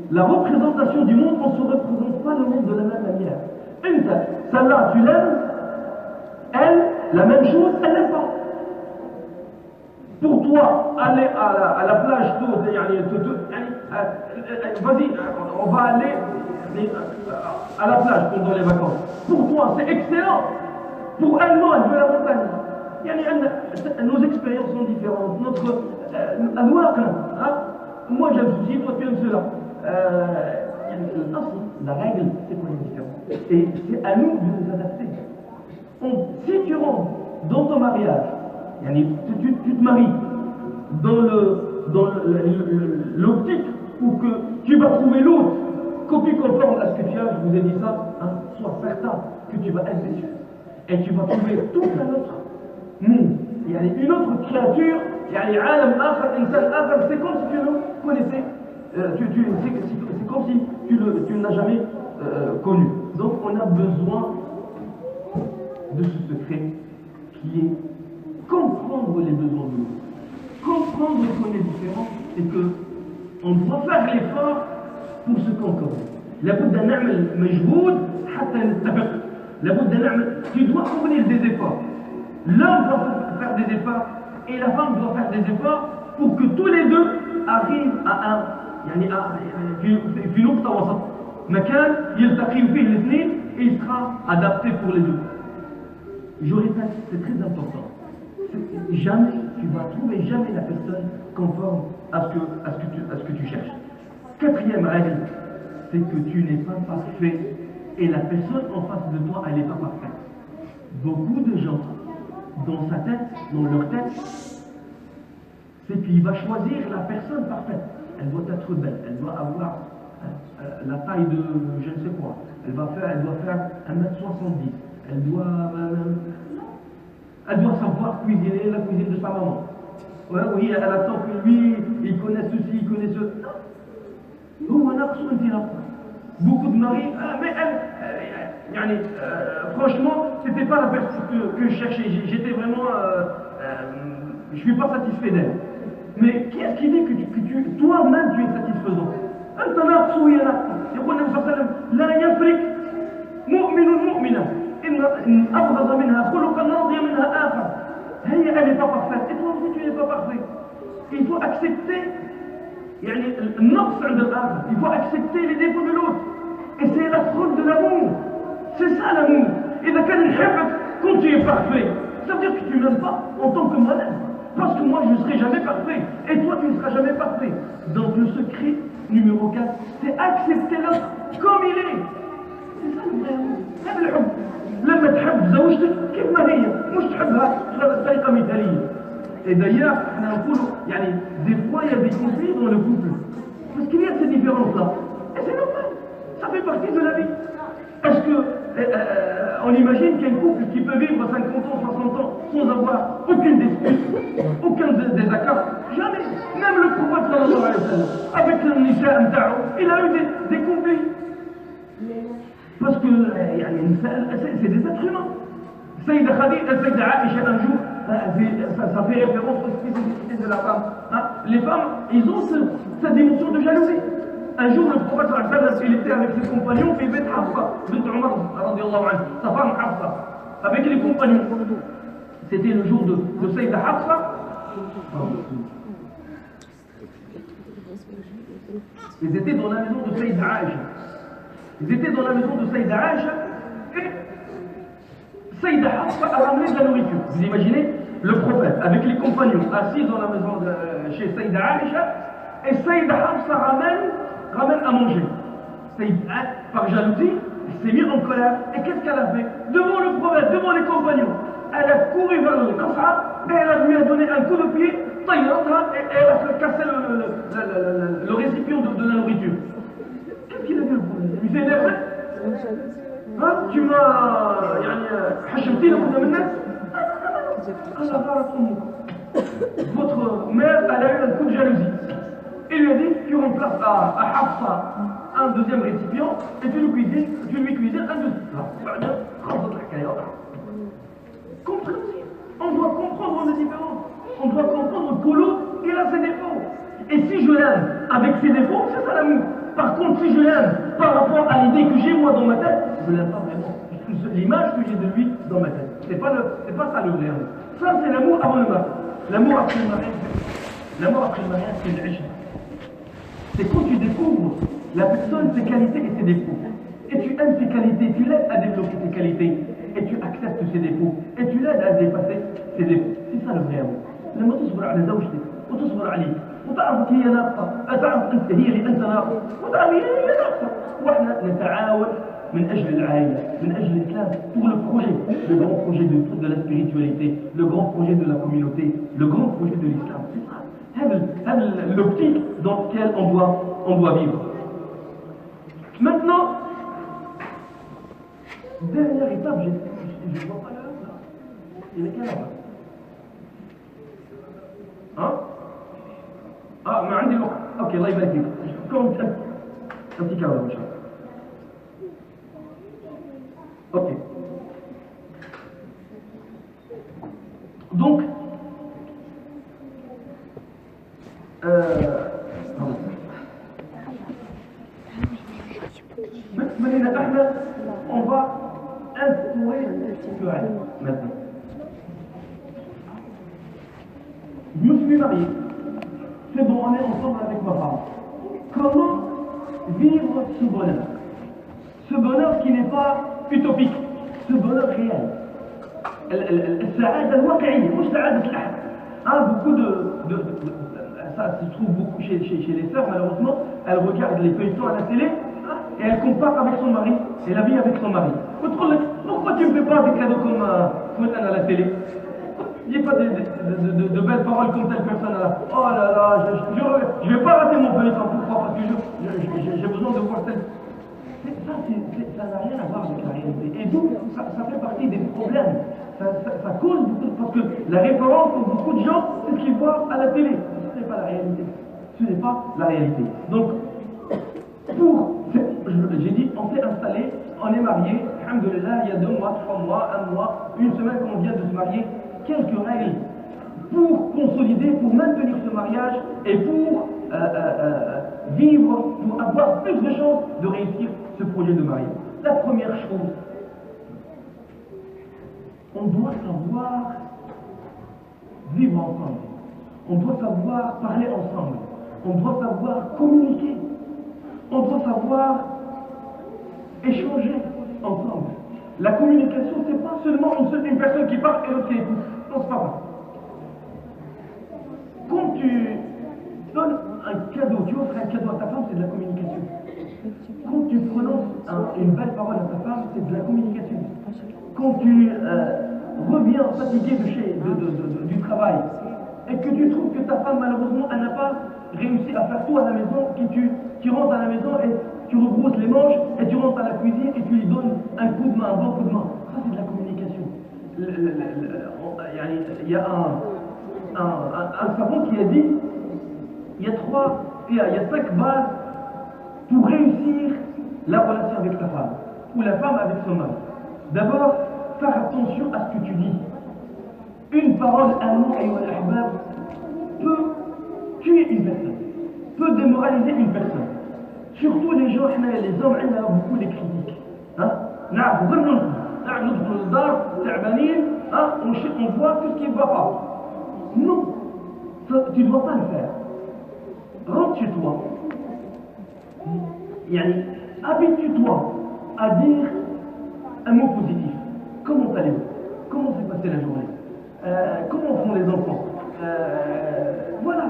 La représentation du monde, on ne se représente pas le monde de la même manière. Celle-là, tu l'aimes, elle, la même chose, elle n'aime pas. Pour toi, aller à la plage, vas-y, on va aller à la plage pendant les vacances. Pour toi, c'est excellent. Pour elle, non, elle veut la montagne. Nos expériences sont différentes. Notre moi j'aime ceci, toi tu aimes cela. La règle, c'est qu'on est différent. Et c'est à nous de nous adapter. Si tu rentres dans ton mariage, tu te maries dans l'optique où que tu vas trouver l'autre copie conforme à ce que tu as, je vous ai dit ça, hein, sois certain que tu vas être déçu. Et tu vas trouver tout un autre monde. Il y a une autre créature, c'est comme si tu le connaissais, c'est comme si tu ne l'as jamais connu. Donc on a besoin de ce secret qui est comprendre les besoins de l'autre. Comprendre qu'on est différent et qu'on doit faire l'effort pour se concorder. لابد أن نعمل مجهود حتى نتفق. لابد أن نعمل. Tu dois fournir des efforts. L'homme doit faire des efforts et la femme doit faire des efforts pour que tous les deux arrivent à في نقطة وسط. مكان يلتقي فيه الاثنين et il sera adapté pour les deux. Je répète, c'est très important. Jamais, tu vas trouver jamais la personne conforme à ce que tu cherches. Quatrième règle, c'est que tu n'es pas parfait et la personne en face de toi, elle n'est pas parfaite. Beaucoup de gens, dans sa tête, dans leur tête, c'est qu'il va choisir la personne parfaite. Elle doit être belle, elle doit avoir la taille de je ne sais quoi. Elle doit faire 1m70. Elle doit savoir cuisiner la cuisine de sa maman. Oui, elle attend que lui, ils connaissent ceci, ils connaissent ce. Beaucoup de maris, mais elle, franchement, c'était pas la personne que je cherchais. J'étais vraiment, je suis pas satisfait d'elle. Mais qui est-ce qui dit que toi-même tu es satisfaisant? أنت ناقص وهي ناقصة. يقول النبي صلى الله عليه وسلم لا يفرق مؤمن مؤمنة إن أبغض منها خلقا رضي منها آخر. Elle n'est pas parfaite. Et toi aussi tu n'es pas parfait. Il faut accepter. يعني النقص عند الآخر. Il faut accepter les défauts de l'autre. Et c'est la preuve de l'amour. C'est ça l'amour. إذا كان نحبك quand tu es parfait, ça veut dire que tu m'aimes pas en tant que moi-même. Parce que moi je ne serai jamais parfait. Et toi tu ne seras jamais parfait. Donc le secret numéro 4, c'est accepter l'autre comme il est. C'est ça le vrai amour. هذا الحب. لما تحب زوجتك كيف ما هي، مش تحبها بطريقة مثالية. Et d'ailleurs, des fois il y a des conflits dans le couple. Parce qu'il y a ces différences-là. Et c'est normal. Ça fait partie de la vie. Parce que on imagine qu'il y a un couple qui peut vivre 50 ans, 60 ans sans avoir aucune dispute, aucun désaccord. Jamais. Même le prophète sallallahu alayhi wa sallam, avec le Nisa Mta'o, il a eu des conflits. Parce que c'est des êtres humains. Sayyida Khadija, Sayyida Aisha, un jour, ça fait référence aux spécificités de la femme. Les femmes, ils ont cette dimension de jalousie. Un jour, le prophète sallallahu alayhi wa sallam, il était avec ses compagnons, puis Beth Hafsa, Beth Omar, sa femme Hafsa, avec les compagnons. C'était le jour de Sayyida Hafsa. Ils étaient dans la maison de Sayyida Aisha. Ils étaient dans la maison de Sayyida Aisha et Sayyida Hafsa a ramené de la nourriture. Vous imaginez le prophète avec les compagnons assis dans la maison chez Sayyida Aisha et Sayyida Hafsa ramène à manger. Sayyida, par jalousie, s'est mis en colère. Et qu'est-ce qu'elle a fait? Devant le prophète, devant les compagnons, elle a couru vers le Qas'a et elle lui a donné un coup de pied, et elle a fait casser le récipient de la nourriture. Qu'est-ce qu'il a dit le prophète? Il s'est énervé. Tu m'as hachemti le coup de menace. Votre mère, elle a eu un coup de jalousie. Il lui a dit, tu remplaces à Hafsa un deuxième récipient et tu lui cuisines un deuxième. Compréhensible. On doit comprendre les différences. On doit comprendre que l'autre, il a ses défauts. Et si je l'aime avec ses défauts, c'est ça l'amour. Par contre, si je l'aime par rapport à l'idée que j'ai moi dans ma tête, je ne l'aime pas vraiment. L'image que j'ai de lui dans ma tête. C'est pas ça le vrai amour. Ça, c'est l'amour avant le mariage. L'amour après le mariage, c'est le riche. C'est quand tu découvres la personne, ses qualités et ses défauts. Et tu aimes ses qualités, tu l'aides à développer ses qualités. Et tu acceptes ses défauts. Et tu l'aides à dépasser ses défauts. C'est ça le vrai amour. لما تصبر على زوجتك وتصبر عليك وتعرف هي ناقصة، تعرف أنت هي اللي أنت ناقص، وتعرف هي ناقصة، وإحنا نتعاون من أجل العائلة، من أجل الإسلام، pour le projet, le grand projet de la spiritualité, le grand projet de la communauté, le grand projet de l'islam. C'est ça. C'est l'optique dans laquelle on doit vivre. Maintenant, dernière étape, je ne vois pas l'heure là. Il est quelle heure? ما عندي الوقت. اوكي الله يبارك فيك. كنت انت كامل ان شاء الله. اوكي. Donc maintenant on va instaurer maintenant. Je me suis marié. C'est bon, on est ensemble avec ma femme. Comment vivre ce bonheur? Ce bonheur qui n'est pas utopique, ce bonheur réel. السعادة الواقعية مش سعادة الأحد. Beaucoup ça se trouve beaucoup chez les sœurs malheureusement. Elles regardent les feuilletons à la télé et elles comparent avec son mari et la vie avec son mari. Pourquoi tu ne fais pas des cadeaux comme à la télé? Il n'y a pas de belles paroles comme telle personne là. Oh là là, je ne vais pas rater mon feuilleton. Pourquoi? Parce que j'ai besoin de voir telle. Ça n'a rien à voir avec la réalité. Et donc, ça fait partie des problèmes. Ça cause beaucoup, parce que la référence pour beaucoup de gens, c'est ce qu'ils voient à la télé. Ce n'est pas la réalité. Ce n'est pas la réalité. Donc, j'ai dit, on s'est installé, on est marié, alhamdoulilah, il y a 2 mois, 3 mois, 1 mois, une semaine qu'on vient de se marier, quelques règles pour consolider, pour maintenir ce mariage et pour vivre, pour avoir plus de chances de réussir ce projet de mariage. La première chose, on doit savoir vivre ensemble, on doit savoir parler ensemble, on doit savoir communiquer, on doit savoir échanger ensemble. La communication, c'est pas seulement une personne qui parle et l'autre qui écoute. Non, c'est pas vrai. Quand tu donnes un cadeau, tu offres un cadeau à ta femme, c'est de la communication. Quand tu prononces une belle parole à ta femme, c'est de la communication. Quand tu reviens fatigué du travail et que tu trouves que ta femme, malheureusement, elle n'a pas réussi à faire tout à la maison, que tu rentres à la maison et tu rebrousses les manches et tu rentres à la cuisine et tu lui donnes un coup de main, un bon coup de main. Ça, c'est de la communication. Il y a un savant qui a dit il y a 5 bases pour réussir la relation avec ta femme ou la femme avec son homme. D'abord, faire attention à ce que tu dis. Une parole, un mot, peut tuer une personne, peut démoraliser une personne. Surtout les gens, les hommes, on a beaucoup de critiques. On voit tout ce qui ne va pas. Non, tu ne dois pas le faire. Rentre chez toi. Habitue-toi à dire un mot positif. Comment allez-vous? Comment s'est passée la journée? Comment font les enfants? Voilà.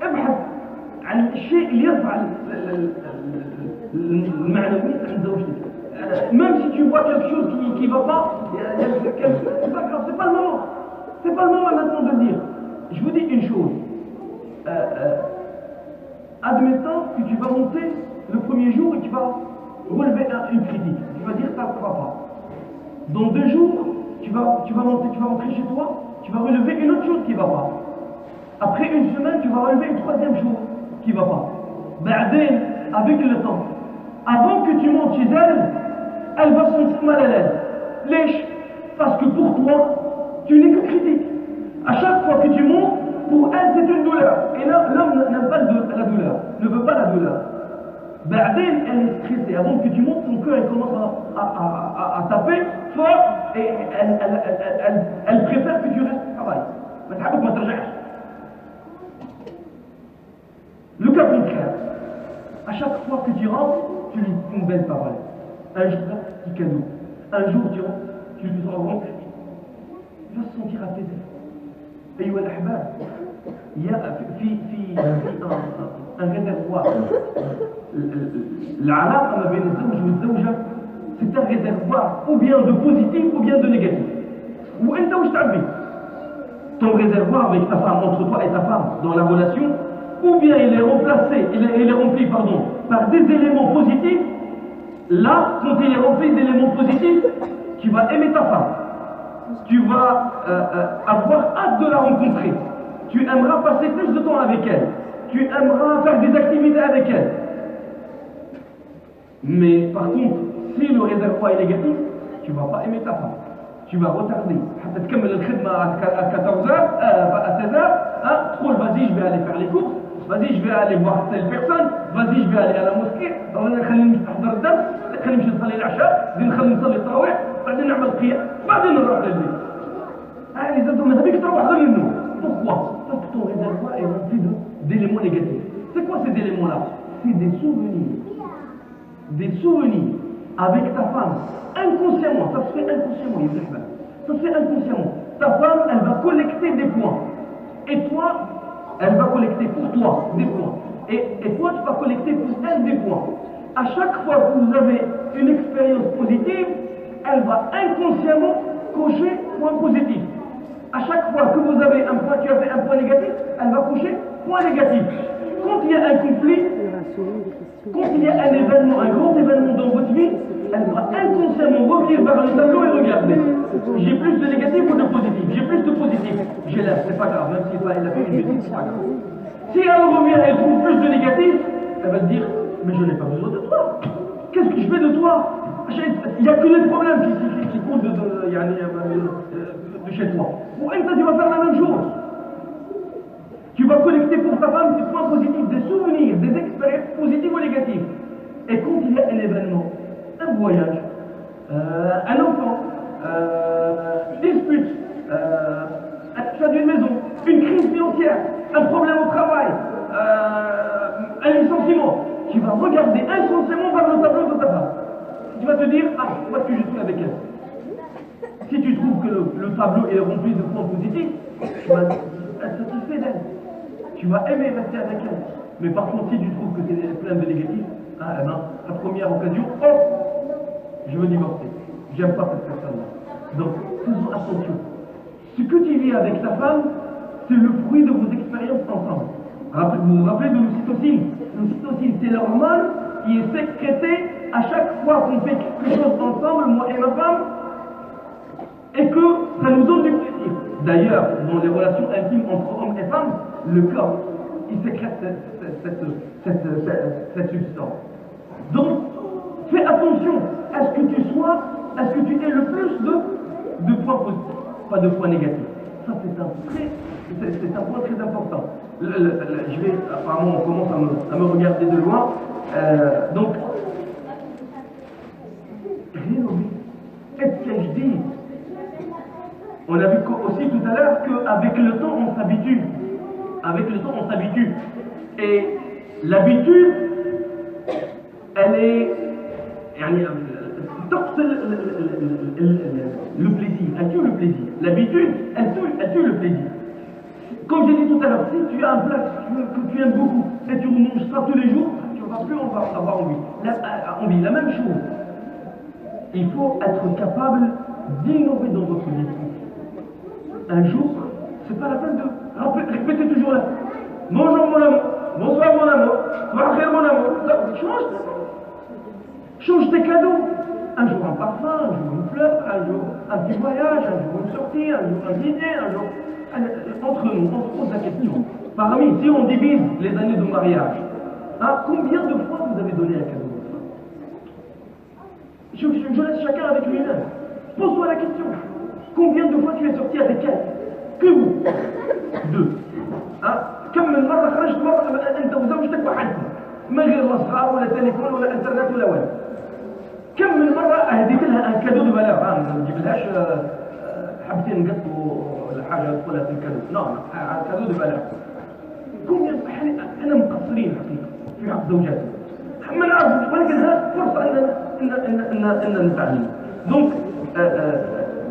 ابحث عن الشيء اللي يرفع المعنويات عند زوجتك. Même si tu vois quelque chose qui ne va pas, c'est pas grave, c'est pas le moment. C'est pas le moment maintenant de le dire. Je vous dis une chose. Admettons que tu vas monter le premier jour et tu vas relever une critique. Tu vas dire ça ne va pas. Dans 2 jours, tu vas rentrer chez toi, tu vas relever une autre chose qui ne va pas. Après une semaine, tu vas relever une 3e chose qui ne va pas. Ba'din, avec le temps, avant que tu montes chez elle, elle va se sentir mal à l'aise. Lèche, parce que pour toi, tu n'es que critique. À chaque fois que tu montes, pour elle, c'est une douleur. Et là, l'homme n'aime pas la douleur, ne veut pas la douleur. Ba'din, elle est stressée. Avant que tu montes, son cœur il commence à taper fort et elle préfère que tu restes au travail. Mais t'as pas de le cas contraire, à chaque fois que tu rentres, tu lui dis une belle parole. Un jour, un petit cadeau. Un jour, tu rentres, tu lui rends, il va se sentir apaisé. أيها الأحباب il y a un réservoir. العلاقة ما بين الزوج والزوجة c'est un réservoir ou bien de positif ou bien de négatif. وأنت وش تعبي؟ Ton réservoir avec ta femme, entre toi et ta femme, dans la relation, ou bien il est rempli par des éléments positifs. Là, quand il est rempli d'éléments positifs, tu vas aimer ta femme. Tu vas avoir hâte de la rencontrer. Tu aimeras passer plus de temps avec elle. Tu aimeras faire des activités avec elle. Mais par contre, si le réservoir est négatif, tu ne vas pas aimer ta femme. Tu vas retarder. Tu vas terminer à 14h, à 16h. Trop, vas-y, je vais aller faire les courses. Vas-y, je vais aller voir telle personne. Vas-y, je vais aller à la mosquée. خليني نحضر الدرس. خليني نمشي نصلي العشاء. نخلي نصلي التراويح. بعدين نعمل قيام. بعدين نروح للبيت. Les autres, mais avec تروح غير النوم. Pourquoi? Parce que ton réservoir est rempli d'éléments négatifs. C'est quoi ces éléments-là? C'est des souvenirs. Des souvenirs avec ta femme. Inconsciemment, ça se fait inconsciemment, ça se fait inconsciemment. Ta femme, elle va collecter des points. Et toi, elle va collecter pour toi des points. Et toi, tu vas collecter pour elle des points. À chaque fois que vous avez une expérience positive, elle va inconsciemment cocher point positif. À chaque fois que vous avez un point, tu as fait un point négatif, elle va cocher point négatif. Quand il y a un conflit, quand il y a un événement, un grand événement dans votre vie, elle va inconsciemment revenir vers le tableau et regarder. J'ai plus de négatif ou de positif? J'ai plus de positif. J'ai l'air, c'est pas grave, même si elle a fait une bêtise, c'est pas grave. Si elle revient et elle trouve plus de négatif, elle va te dire, mais je n'ai pas besoin de toi. Qu'est-ce que je fais de toi? Il n'y a que des problèmes qui courent de chez toi. Ou tu vas faire la même chose. Tu vas collecter pour ta femme des points positifs, des souvenirs, des expériences positives ou négatives. Et quand il y a un événement, un voyage, un enfant, une dispute, un achat d'une maison, une crise financière, un problème au travail, un licenciement, tu vas regarder inconsciemment vers le tableau de ta femme. Tu vas te dire, ah, pourquoi est-ce que je suis avec elle? Si tu trouves que le tableau est rempli de points positifs, tu vas être satisfait d'elle. Tu vas aimer rester avec elle. Mais par contre, si tu trouves que c'est plein de négatifs, ah, ben, à première occasion, hop, je veux divorcer. J'aime pas cette personne-là. Donc, faisons attention. Ce que tu vis avec ta femme, c'est le fruit de vos expériences ensemble. Vous vous rappelez de l'ocytocine? L'ocytocine, c'est l'hormone qui est sécrétée à chaque fois qu'on fait quelque chose ensemble, moi et ma femme, et que ça nous donne du plaisir. D'ailleurs, dans les relations intimes entre hommes et femmes, le corps, il sécrète cette substance. Donc, fais attention à ce que tu sois, à ce que tu aies le plus de points positifs, pas de points négatifs. Ça, c'est un point très important. Apparemment, on commence à me regarder de loin. Donc, rien n'oublie. Est-ce que je dis? On a vu aussi tout à l'heure qu'avec le temps, on s'habitue. Avec le temps, on s'habitue. Et l'habitude, elle est... le plaisir, elle tue le plaisir. L'habitude, elle tue le plaisir. Comme j'ai dit tout à l'heure, si tu as un plat que tu aimes beaucoup et tu manges ça tous les jours, tu ne vas plus avoir envie. La même chose. Il faut être capable d'innover dans votre vie. Un jour, c'est pas la peine de répéter toujours là. Bonjour mon amour, bonsoir mon amour, mon amour. Change tes cadeaux. Un jour un parfum, un jour une fleur, un jour un petit voyage, un jour une sortie, un jour un dîner, un jour... Entre nous, on se pose la question. Parmi, si on divise les années de mariage, hein, combien de fois vous avez donné un cadeau? Je laisse chacun avec lui-même. Pose-toi la question. Combien de fois tu es sorti avec elle? Que vous? Deux. كم من مرة خرجت أنت وزوجتك وحدك من غير لا صغار ولا تليفون ولا انترنت ولا والو. كم من مرة أهديت لها ان كادو دو فالور، ما نجيبلهاش حبتين قط ولا حاجة تدخلها في الكادو، نعم كادو دو فالور. كم أنا مقصرين حقيقة في حق زوجاتي. ما نعرف ولكن هذه فرصة أن نتعلم. Donc,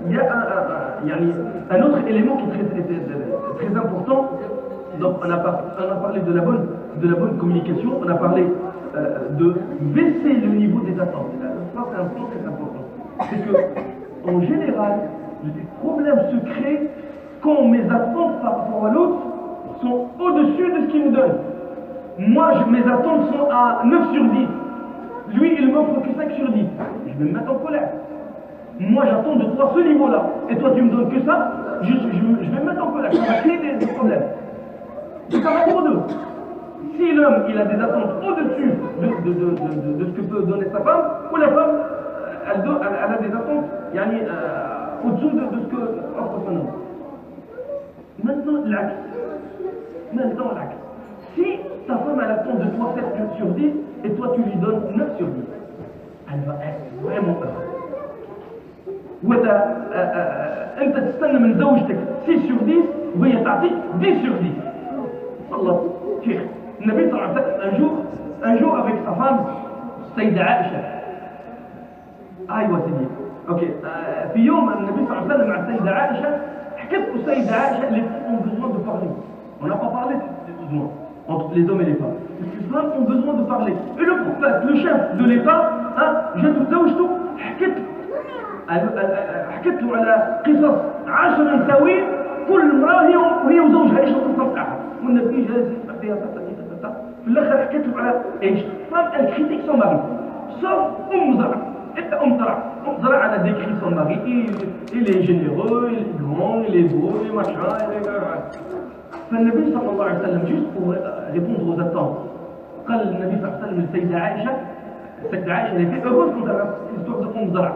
il y a un autre élément qui est très important. Donc on a parlé de la bonne communication, on a parlé de baisser le niveau des attentes. Ça c'est un point très important. C'est que en général, les problèmes se créent quand mes attentes par rapport à l'autre sont au-dessus de ce qu'il me donne. Moi, mes attentes sont à 9 sur 10. Lui, il m'offre que 5 sur 10. Je vais me mettre en colère. Moi, j'attends de toi ce niveau-là. Et toi, tu me donnes que ça, je vais me mettre en colère. Ça va créer des problèmes. C'est par rapport aux deux. Si l'homme, il a des attentes au-dessus de ce que peut donner sa femme, ou la femme, elle a des attentes au-dessous de ce que offre son homme. Maintenant, l'axe. Si ta femme, elle attend de toi 7 sur 10, et toi, tu lui donnes 9 sur 10, elle va être vraiment heureuse. وإذا أنت تستنى من زوجتك 6 sur 10 وهي تعطيك 10 sur 10. الله شيخ النبي صلى الله عليه وسلم un jour avec sa femme السيدة عائشة. أيوة سيدي أوكي في يوم النبي صلى الله عليه وسلم مع السيدة عائشة حكت السيدة عائشة les femmes ont besoin de parler. On n'a pas parlé des besoins entre les hommes et les femmes. Les femmes ont besoin de parler. Et le prophète, le chef de l'État, جات زوجته حكت له على قصص 10 نساوين كل امراه وهي وزوجها ايش القصه بتاعها والنبي جالس يسمع فيها في الاخر حكت له على ايش؟ فام الكريتيك سون ماري سوف زرع انت زرع على ديكري سون ماري il est généreux il est grand il est beau il est machin فالنبي صلى الله عليه وسلم juste pour répondre aux attentes. قال النبي صلى الله عليه وسلم للسيدة عائشة elle était heureuse quand elle a l'histoire de Omzara.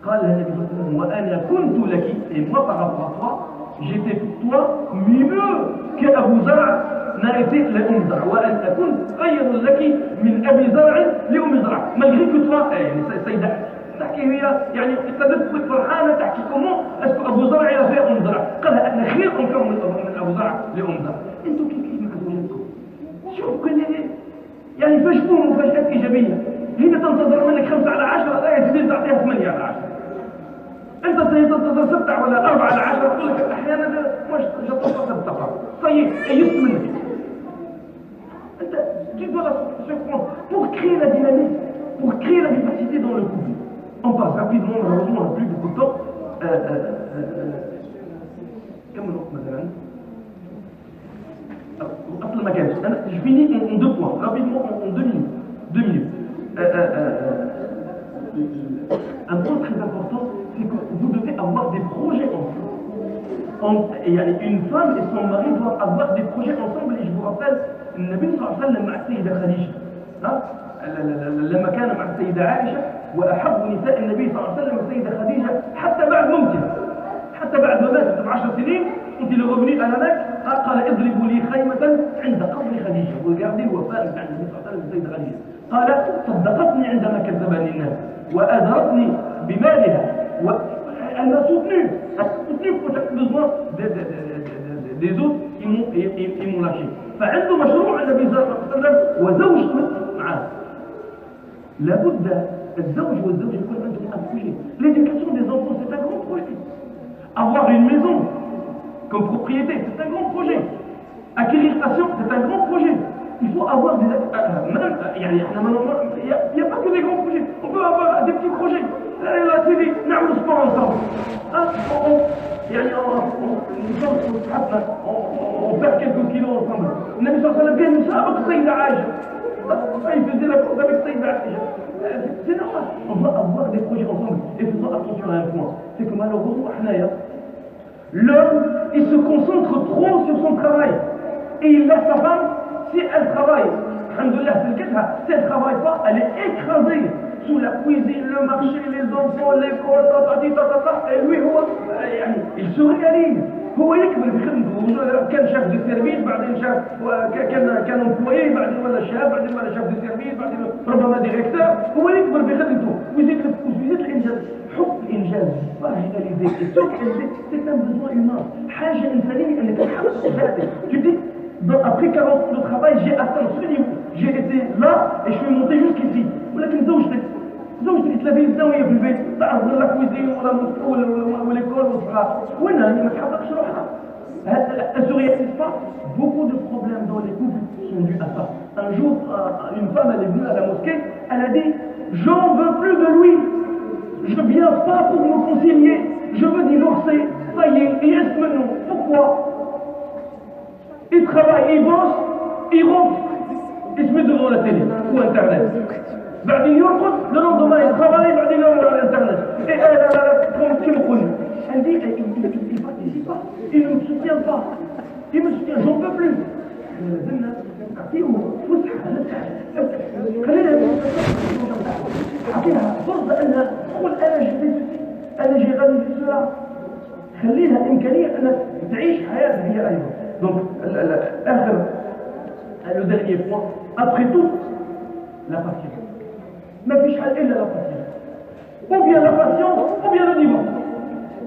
قال النبي صلى الله عليه وسلم وأنا كنت لك, et moi par rapport à toi, j'étais pour toi mieux qu'Abu Zar n'a été لأم زرع, وأن أكون خير لك من أبي زرع لأم زرع. malgré que toi, السيدة تحكي هي يعني ابتدت فرحانة تحكي comment est-ce qu'Abu Zar a fait أم زرع. قالها أنا خير أنكم من أبو زرع لأم زرع. أنتم كيف مع زوجاتكم؟ شوف كل يعني فاجئون مفاجآت إيجابية. هي تنتظر منك 5 على 10, لا يا سيدي تعطيها 8 على 10. أنت تنتظر 7 ولا 4 على 10, تقول لك أحيانا مش جاتوك الطاقة. طيب يئست منك. أنت tu dois la surprendre pour créer la dynamique, pour créer la vivacité dans le couple. On passe rapidement, malheureusement on n'a plus beaucoup de temps. كم الوقت مثلا؟ أصل ما كانش. Je finis en 2 points, rapidement en 2 minutes. 2 minutes. Un point très important, c'est que vous devez avoir des projets ensemble. Une femme et son mari doivent avoir des projets ensemble. Et je vous rappelle, le Nabi sallallahu alayhi wa sallam مع السيدة خديجة, لما كان مع السيدة عائشة, وأحب نساء النبي صلى الله عليه وسلم السيدة خديجة حتى بعد موته, حتى بعد ما ماتت ب10 سنين. قلت له revenue à la Mecque, قال اضربوا لي خيمة عند قبر خديجة. وقاعدين الوفاء بتاع النبي صلى الله عليه وسلم السيدة خديجة. قال صدقتني عندما كذبني الناس وأذرتني بمالها. Elle m'a soutenu pour chaque besoin des autres, ils m'ont lâché. فعنده مشروع النبي صلى الله عليه وسلم وزوجته معاه. لابد الزوج والزوجة يكون عندهم un projet. L'éducation des enfants, c'est un grand projet. Avoir une maison comme propriété, c'est un grand projet. Acquérir sa science, c'est un grand projet. Il faut avoir des... il n'y a pas que des grands projets. On peut avoir des petits projets. La télé, نعمل sport ensemble. On perd quelques kilos ensemble. Le Nabi sallallahu alayhi wa sallam كان يسابق السيدة عائشة. Il faisait la course avec السيدة عائشة. C'est normal. On doit avoir des projets ensemble. Et faisons attention à un point. C'est que malheureusement, l'homme, il se concentre trop sur son travail. Et il laisse sa femme, si elle travaille, alhamdoulilah, si elle ne travaille pas, elle est écrasée sous la cuisine, le marché, les enfants, l'école, et lui, il se réalise. هو يكبر بخدمته, كان شاف دي سيرفيس, بعدين شاف كان امبلويي, بعدين ولا شاف, بعدين ولا شاف دي سيرفيس, بعدين ربما ديريكتور. هو يكبر بخدمته ويزيد الانجاز. حب الانجاز فاجيتاليزي, c'est un besoin humain, حاجه انسانيه اللي تتحقق ذاتك. Tu dis après 40 ans de travail, j'ai atteint ce niveau, j'ai été là et je suis monté jusqu'ici. ولكن زوجتك تلاقي الزاويه في البيت, تعرض لا كويزين ولا المسؤول ولا l'école والصغار, وين هي ما تحققش روحها. Elle se réalise pas. Beaucoup de problèmes dans les couples sont dus à ça. Un jour, une femme elle est venue à la mosquée, elle a dit j'en veux plus de lui, je viens pas pour me concilier, je veux divorcer, ça y est, il reste maintenant. Pourquoi? Il travaille, il bosse, il rentre, il se met devant la télé ou internet. بعدين يرقد, le lendemain il travaille, بعدين يرقد على الانترنت. Et elle dit il ne participe pas, il ne me soutient pas, il me soutient, j'en peux plus. خليها فرصة انها تقول انا جي غادي في السرعة. خليها امكانية انها تعيش حياتها هي ايضا. Donc اخر le dernier point, après tout, la patience. ما فيش حل الا la patience. Ou bien la patience, ou bien le divorce.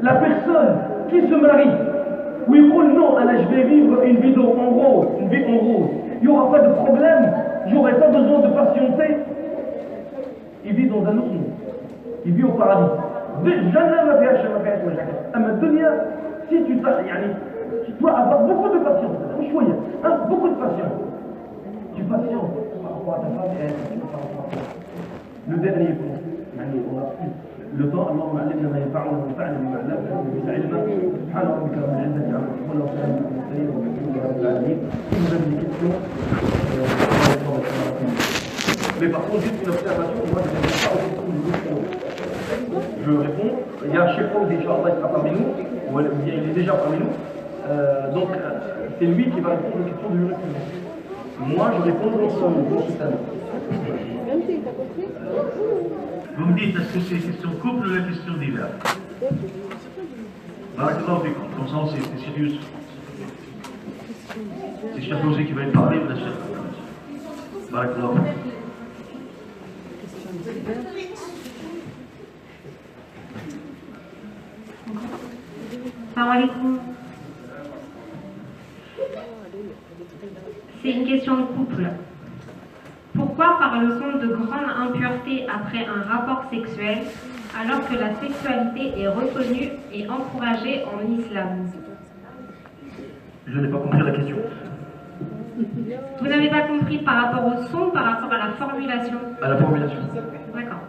La personne qui se marie, où il dit non, alors je vais vivre une vie en rose, une vie en rose, il n'y aura pas de problème, j'aurai pas besoin de patienter. Il vit dans un autre monde, il vit au paradis. Jamais ma fille, أما الدنيا, si tu dois avoir beaucoup de patience, beaucoup de patience. Tu patientes par rapport à ta femme et elle, par rapport à toi. Le dernier point, on a plus le temps. اللهم علمنا ما ينفعنا وانفعنا بما علمتنا وزدنا علما. سبحان ربك رب العزة عما يصفون وسلام على المرسلين والحمد لله رب العالمين. Si vous avez des questions, mais par contre, juste une observation, moi je ne réponds pas aux questions du groupe. Je réponds, il y a Cheikh Fawzi, Inch'Allah, il sera parmi nous, ou bien il est déjà parmi nous. C'est lui qui va répondre aux questions du jurisprudence. Moi, je réponds dans ce stade. Vous me dites, est-ce que c'est question couple ou la question d'hiver? Barakallahu fikum. Comme ça, c'est sérieux. C'est Cheikh Fawzi qui va y parler ou la Cheikh? Barakallahu fikum. Salam alaikum. C'est une question de couple. Pourquoi parle-t-on de grande impureté après un rapport sexuel alors que la sexualité est reconnue et encouragée en islam? Je n'ai pas compris la question. Vous n'avez pas compris par rapport au son, par rapport à la formulation? À la formulation. D'accord.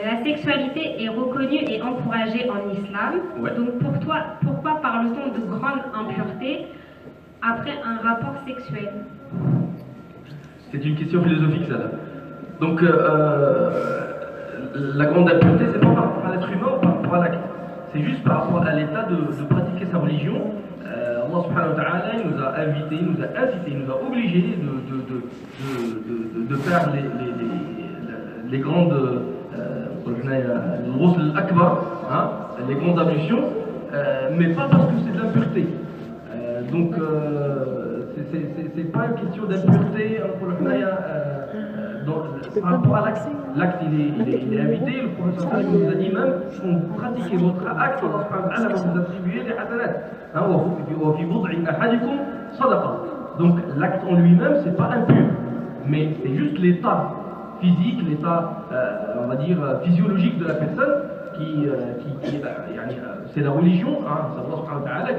La sexualité est reconnue et encouragée en islam. Ouais. Donc pourquoi parle-t-on de grande impureté après un rapport sexuel? C'est une question philosophique, ça. Là. Donc, la grande impureté, c'est pas par rapport à l'être humain ou par rapport à l'acte. C'est juste par rapport à l'état de pratiquer sa religion. Allah subhanahu wa ta'ala nous a invités, nous a incités, nous a obligés de faire les grandes les grandes ablutions, mais pas parce que c'est de l'impureté. C'est pas une question d'impureté par rapport à l'acte. L'acte il est invité, le professeur nous a dit même quand vous pratiquez votre acte, Allah va vous attribuer des hasanat. Donc l'acte en lui-même c'est pas impur, mais c'est juste l'état physique, l'état on va dire physiologique de la personne c'est la religion, c'est Allah subhanahu wa ta'ala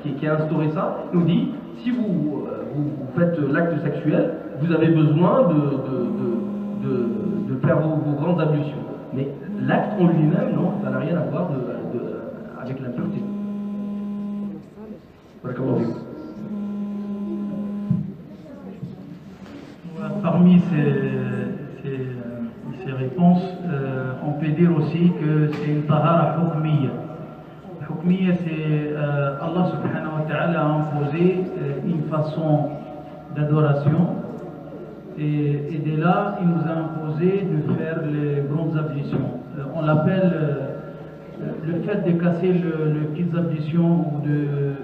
qui a instauré ça, nous dit si vous faites l'acte sexuel, vous avez besoin de faire vos grandes ablutions. Mais l'acte en lui-même, non, ça n'a rien à voir avec l'impureté. Parmi ces réponses, on peut dire aussi que c'est une tahara hukmiya. Hukmiya, c'est Allah subhanahu wa ta'ala a imposé une façon d'adoration et dès là, il nous a imposé de faire les grandes ablutions. On l'appelle le fait de casser les petites ablutions ou de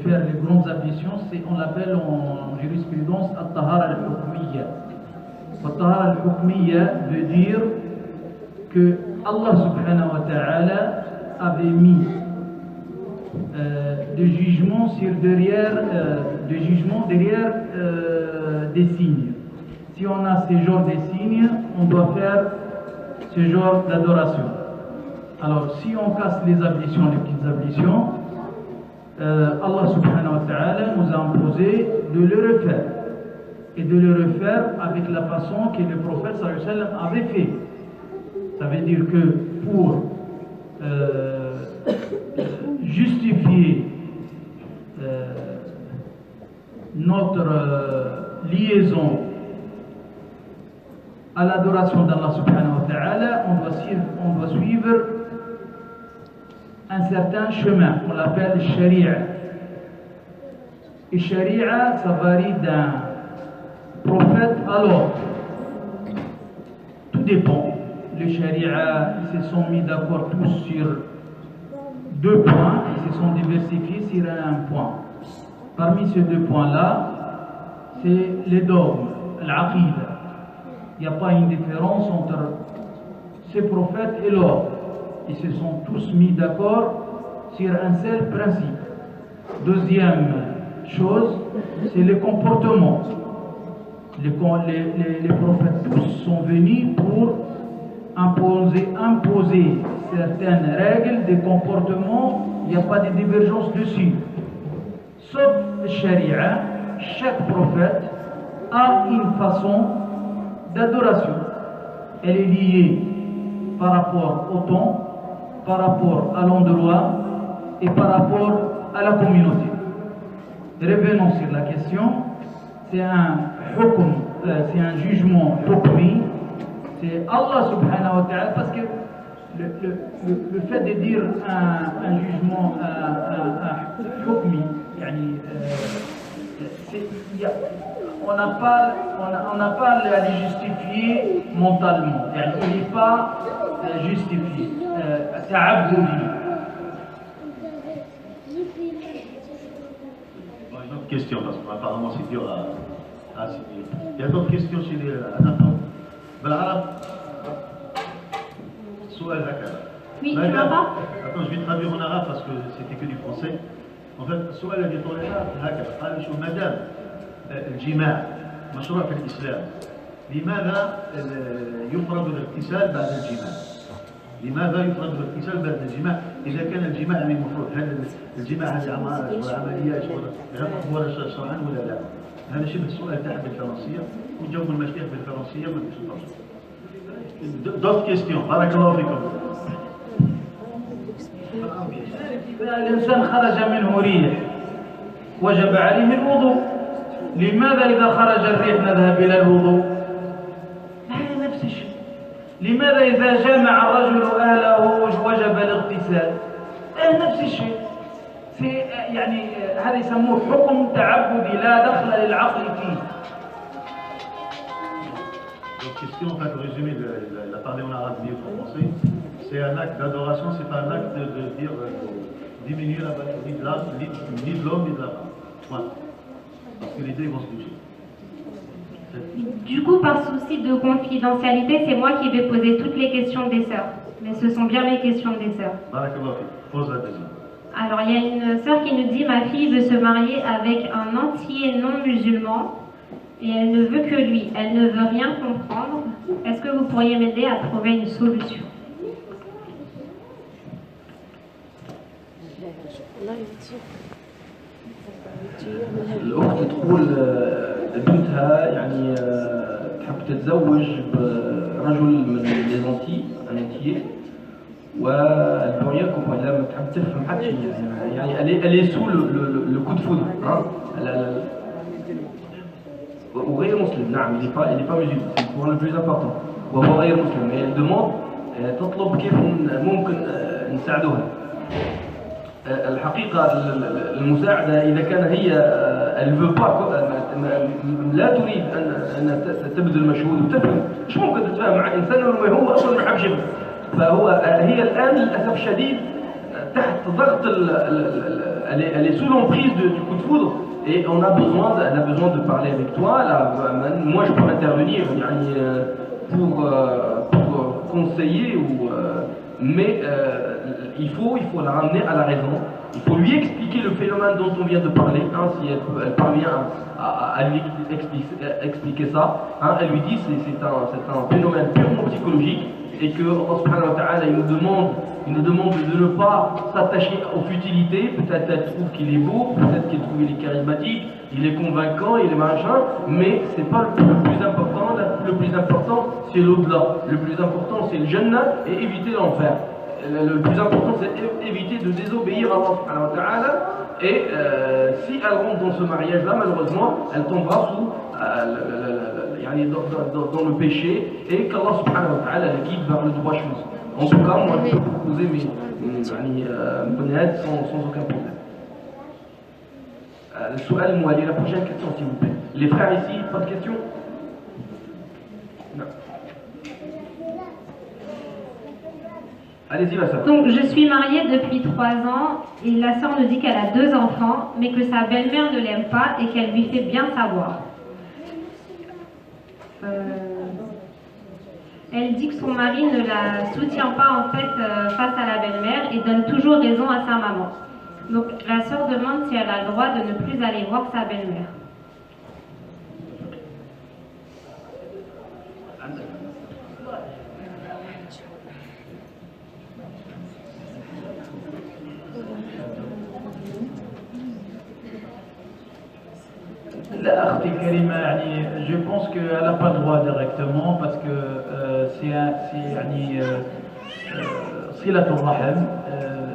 faire les grandes ablutions, on l'appelle en jurisprudence at-tahara al-hukmiya. At-tahara al-hukmiya veut dire que Allah subhanahu wa ta'ala avait mis des jugements derrière des signes. Si on a ce genre de signes, on doit faire ce genre d'adoration. Alors si on casse les ablutions, les petites ablutions, Allah subhanahu wa ta'ala nous a imposé de le refaire et de le refaire avec la façon que le prophète sallallahu alayhi wa sallam avait fait. Ça veut dire que pour justifier notre liaison à l'adoration d'Allah subhanahu wa ta'ala, on doit suivre un certain chemin qu'on appelle sharia. Et sharia, ça varie d'un prophète à l'autre. Tout dépend. Les sharia, ils se sont mis d'accord tous sur 2 points, ils se sont diversifiés sur un point. Parmi ces 2 points-là, c'est les dogmes, l'aqidah. Il n'y a pas une différence entre ces prophètes et l'autre. Ils se sont tous mis d'accord sur un seul principe. Deuxième chose, c'est le comportement. Les prophètes tous sont venus pour imposer certaines règles de comportement, il n'y a pas de divergence dessus. Sauf le sharia, chaque prophète a une façon d'adoration. Elle est liée par rapport au temps, par rapport à l'endroit et par rapport à la communauté. Revenons sur la question, c'est un jugement hukmi. C'est Allah subhanahu wa ta'ala, parce que le fait de dire un jugement, un hukmi, yani, on n'a pas à le justifier mentalement, yani, il n'est pas justifié. Ta'abboudi. Une autre question, parce qu'apparemment c'est dur à signer. Il y a d'autres questions chez les Anatole. بالعرب سؤال هكذا. Oui, tu m'entends? Attends, je vais traduire en arabe parce que c'était que du français. En fait, السؤال الذي طرح هكذا قال شو ما دام الجماع مشروع في الإسلام لماذا يفرض الاغتسال بعد الجماع؟ لماذا يفرض الاغتسال بعد الجماع إذا كان الجماع يعني مفروض؟ هل الجماع هذه عملية مقبولة شرعا ولا لا؟ هذا شبه السؤال تحت بالفرنسية وجاوب المشايخ بالفرنسية ما فيش D'autres questions. بارك الله فيكم. الإنسان خرج منه ريح وجب عليه الوضوء. لماذا إذا خرج الريح نذهب إلى الوضوء؟ هذا نفس الشيء. لماذا إذا جامع الرجل أهله وجب الاغتسال؟ نفس الشيء. يعني هذا يسموه حكم تعبدي لا دخل للعقل فيه. Donc, question, en fait, le résumé, il a parlé en arabe, ni en français. C'est un acte d'adoration, c'est pas un acte de dire diminuer la valeur ni de l'âme, ni de l'homme, ni de la femme. Point. Parce que les deux vont se toucher. Du coup, par souci de confidentialité, c'est moi qui vais poser toutes les questions des sœurs. Mais ce sont bien les questions des sœurs. Pose la deuxième. Alors, il y a une sœur qui nous dit « Ma fille veut se marier avec un entier non-musulman et elle ne veut que lui. Elle ne veut rien comprendre. Est-ce que vous pourriez m'aider à trouver une solution ?» الأخت تقول بنتها يعني تحب تتزوج برجل من ليزونتي انتيي والبوريا كومبالا ما تحب تفهم حتى شيء يعني elle est sous le coup de foudre وغير مسلم نعم il n'est pas musulman c'est le point le plus important وهو غير مسلم mais elle demande تطلب كيف ممكن نساعدوها الحقيقة المساعدة إذا كان هي لا تريد أن تبذل مجهود وتفهم مش ممكن تتفاهم مع إنسان هو أصلا ما يحبش يفهم هي الآن للأسف الشديد تحت ضغط elle est sous l'emprise du coup de foudre et elle a besoin de parler avec toi là, moi je peux intervenir pour conseiller mais il faut la ramener à la raison. Il faut lui expliquer le phénomène dont on vient de parler. Si elle parvient à lui expliquer ça, elle lui dit c'est un phénomène purement psychologique et que Allah subhanahu wa ta'ala il nous demande de ne pas s'attacher aux futilités. Peut-être elle trouve qu'il est beau, peut-être qu'elle trouve qu'il est charismatique, il est convaincant, il est machin, mais c'est pas le plus important. Le plus important c'est l'au-delà. Le plus important c'est le Jannah et éviter l'enfer. Le plus important c'est éviter de désobéir à Allah subhanahu wa ta'ala et si elle rentre dans ce mariage là malheureusement elle tombera sous dans le péché et qu'Allah subhanahu wa ta'ala le guide vers le droit chemin. En tout cas moi je peux proposer mes aides sans aucun problème. La prochaine question s'il vous plaît. Les frères ici, pas de questions? Non. Allez-y, ma soeur. Donc, je suis mariée depuis 3 ans et la sœur nous dit qu'elle a 2 enfants, mais que sa belle-mère ne l'aime pas et qu'elle lui fait bien savoir. Elle dit que son mari ne la soutient pas en fait face à la belle-mère et donne toujours raison à sa maman. Donc, la sœur demande si elle a le droit de ne plus aller voir sa belle-mère. لا أختي كريمة je pense qu'elle n'a pas le droit directement parce que c'est صلة الرحم.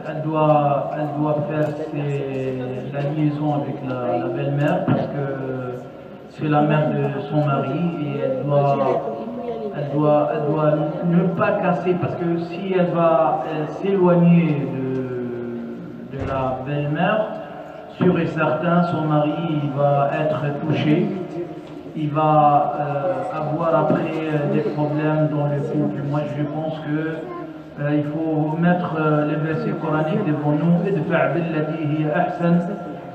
Elle doit faire la liaison avec la belle-mère parce que c'est la mère de son mari et elle doit ne pas casser, parce que si elle va s'éloigner de la belle-mère, sûr et certain, son mari il va être touché, il va avoir après des problèmes dans le couple. Moi je pense que il faut mettre les versets coraniques devant nous. ادفع بالتي هي أحسن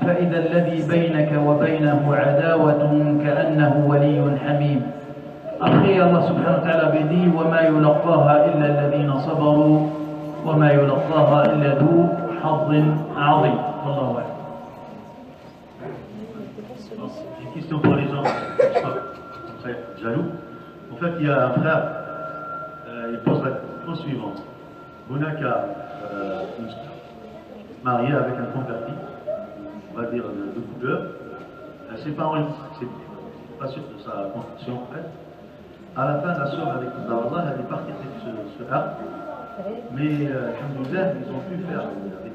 فإذا الذي بينك وبينه عداوة كأنه ولي حميم. Après Allah subhanahu wa ta'ala avait dit وما يلقاها إلا الذين صبروا وما يلقاها إلا ذو حظ عظيم. والله أعلم. Une question pour les gens qui sont très jaloux. En fait, il y a un frère, il pose la question suivante. Bounaka, marié avec un converti, on va dire de couleur, ses parents c'est pas sûr de sa construction en fait. À la fin, la sœur avec Allah, elle est partie avec ce arbre, mais alhamdoulilah, ils ont pu faire avec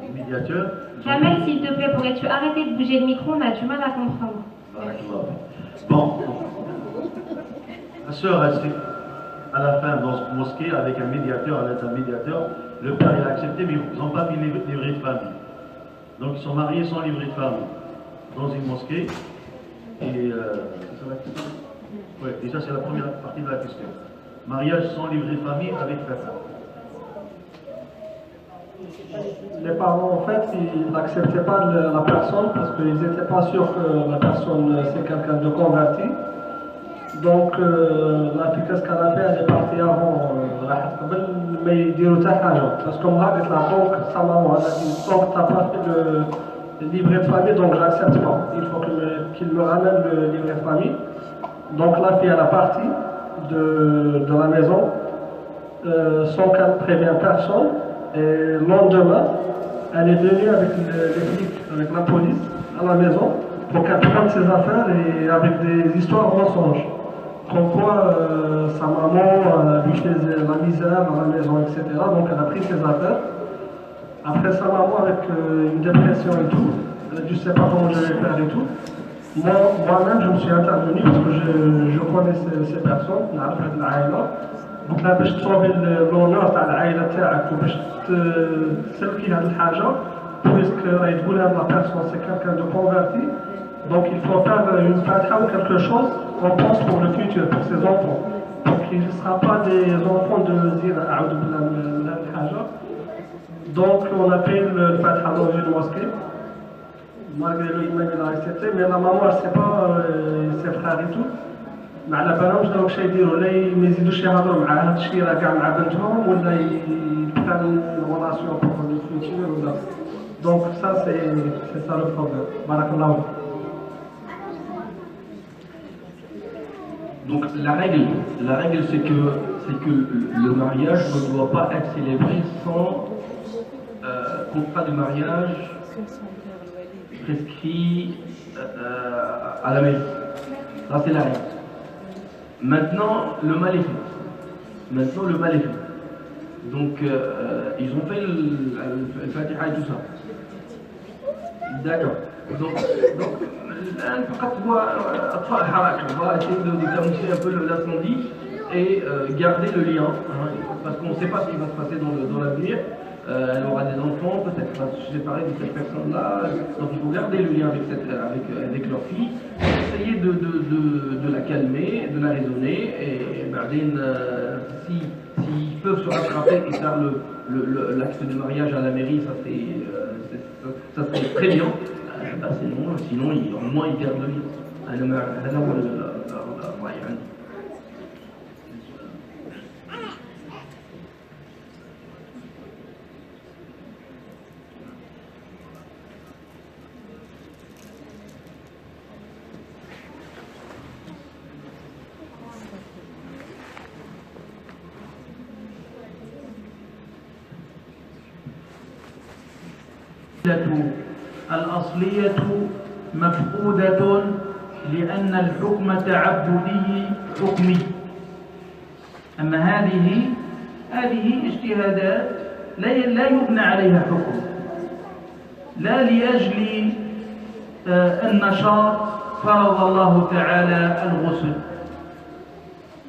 des médiateurs. Kamel, s'il te plaît, pourrais-tu arrêter de bouger le micro? On a du mal à comprendre. Bon, la sœur, elle s'est à la fin dans une mosquée avec un médiateur, à l'aide d'un médiateur. Le père il a accepté, mais ils n'ont pas mis les livrets de famille. Donc ils sont mariés sans livret de famille dans une mosquée. Et c'est ça la question? Oui, déjà c'est la première partie de la question. Mariage sans livret de famille avec papa. Les parents, en fait, ils n'acceptaient pas la personne parce qu'ils n'étaient pas sûrs que la personne c'est quelqu'un de converti. Donc, la fille, qu'est-ce qu'elle a fait? Elle est partie avant, mais il dit parce que moi, avec la banque, sa maman, elle a dit donc, tu n'as pas fait le livret de famille, donc je n'accepte pas. Il faut qu'il me ramène le livret de famille. Donc, la fille, elle est partie de la maison sans qu'elle prévienne personne. Et le lendemain, elle est venue avec les flics, avec la police, à la maison, pour qu'elle prenne ses affaires et avec des histoires mensonges. Comme quoi sa maman lui faisait la misère à la maison, etc. Donc elle a pris ses affaires. Après sa maman avec une dépression et tout, je ne sais pas comment je vais faire et tout. Moi-même, je me suis intervenu parce que je connais ces personnes, donc là, باش تصوبي l'honneur تاع العائلة تاعك وباش تسلكي هذه الحاجة puisque راهي تقول هذه la personne c'est quelqu'un de converti, donc il faut faire une fatiha ou quelque chose qu'on pense pour le futur, pour ses enfants. Donc il ne sera pas des enfants de dire أعوذ بالله من هذه الحاجة. Donc on a fait le fatiha dans une mosquée. Malgré le imam il a accepté, mais la maman elle ne sait pas ses frères et tout. ما على بالهمش دروك شي يديروا ولا ما يزيدوش يهضروا مع هذا الشيء راه كاع مع بنتهم ولا يدخلوا ريلاسيون بور لو فيوتشر ولا دونك سا سي سا لو بروبليم. بارك الله فيك. Donc la règle c'est que le mariage ne doit pas être célébré sans contrat de mariage prescrit à la mairie. Ça c'est la règle. Maintenant, le mal est fait. Donc, ils ont fait le Fatiha et tout ça. D'accord. Donc on va essayer de déclencher un peu l'incendie et garder le lien. Hein, parce qu'on ne sait pas ce qui va se passer dans l'avenir. Elle aura des enfants, peut-être va se séparer de cette personne-là. Donc il faut garder le lien avec leur fille, essayer de la calmer, de la raisonner, et s'ils peuvent se rattraper et faire l'acte de mariage à la mairie, ça serait très bien. Sinon au moins ils gardent le lien. الأصلية مفقودة لأن الحكم تعبدي حكمي. أما هذه اجتهادات لا يبنى عليها حكم، لا لأجل النشاط فرض الله تعالى الغسل،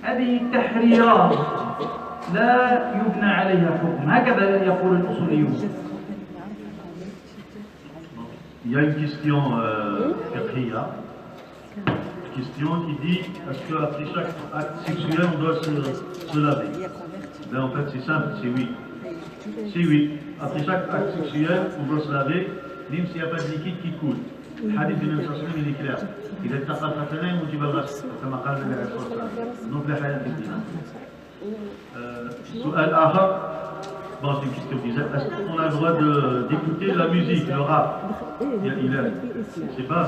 هذه تحريرات لا يبنى عليها حكم، هكذا يقول الأصوليون. Il y a une question fiqhiyya, question qui dit est-ce qu'après chaque acte sexuel on doit se laver? Ben en fait c'est simple, c'est oui. C'est oui. Après chaque acte sexuel on doit se laver, même s'il n'y a pas de liquide qui coule. Le hadith de Nabi sallallahu il est clair. Il est taqat fatana mujib al-ghasl, comme a dit le Rasul. Donc la hayat est bien. Su'al akhar. Bon, c'est une question bizarre. Est-ce qu'on a le droit d'écouter la musique, le rap? Je sais pas,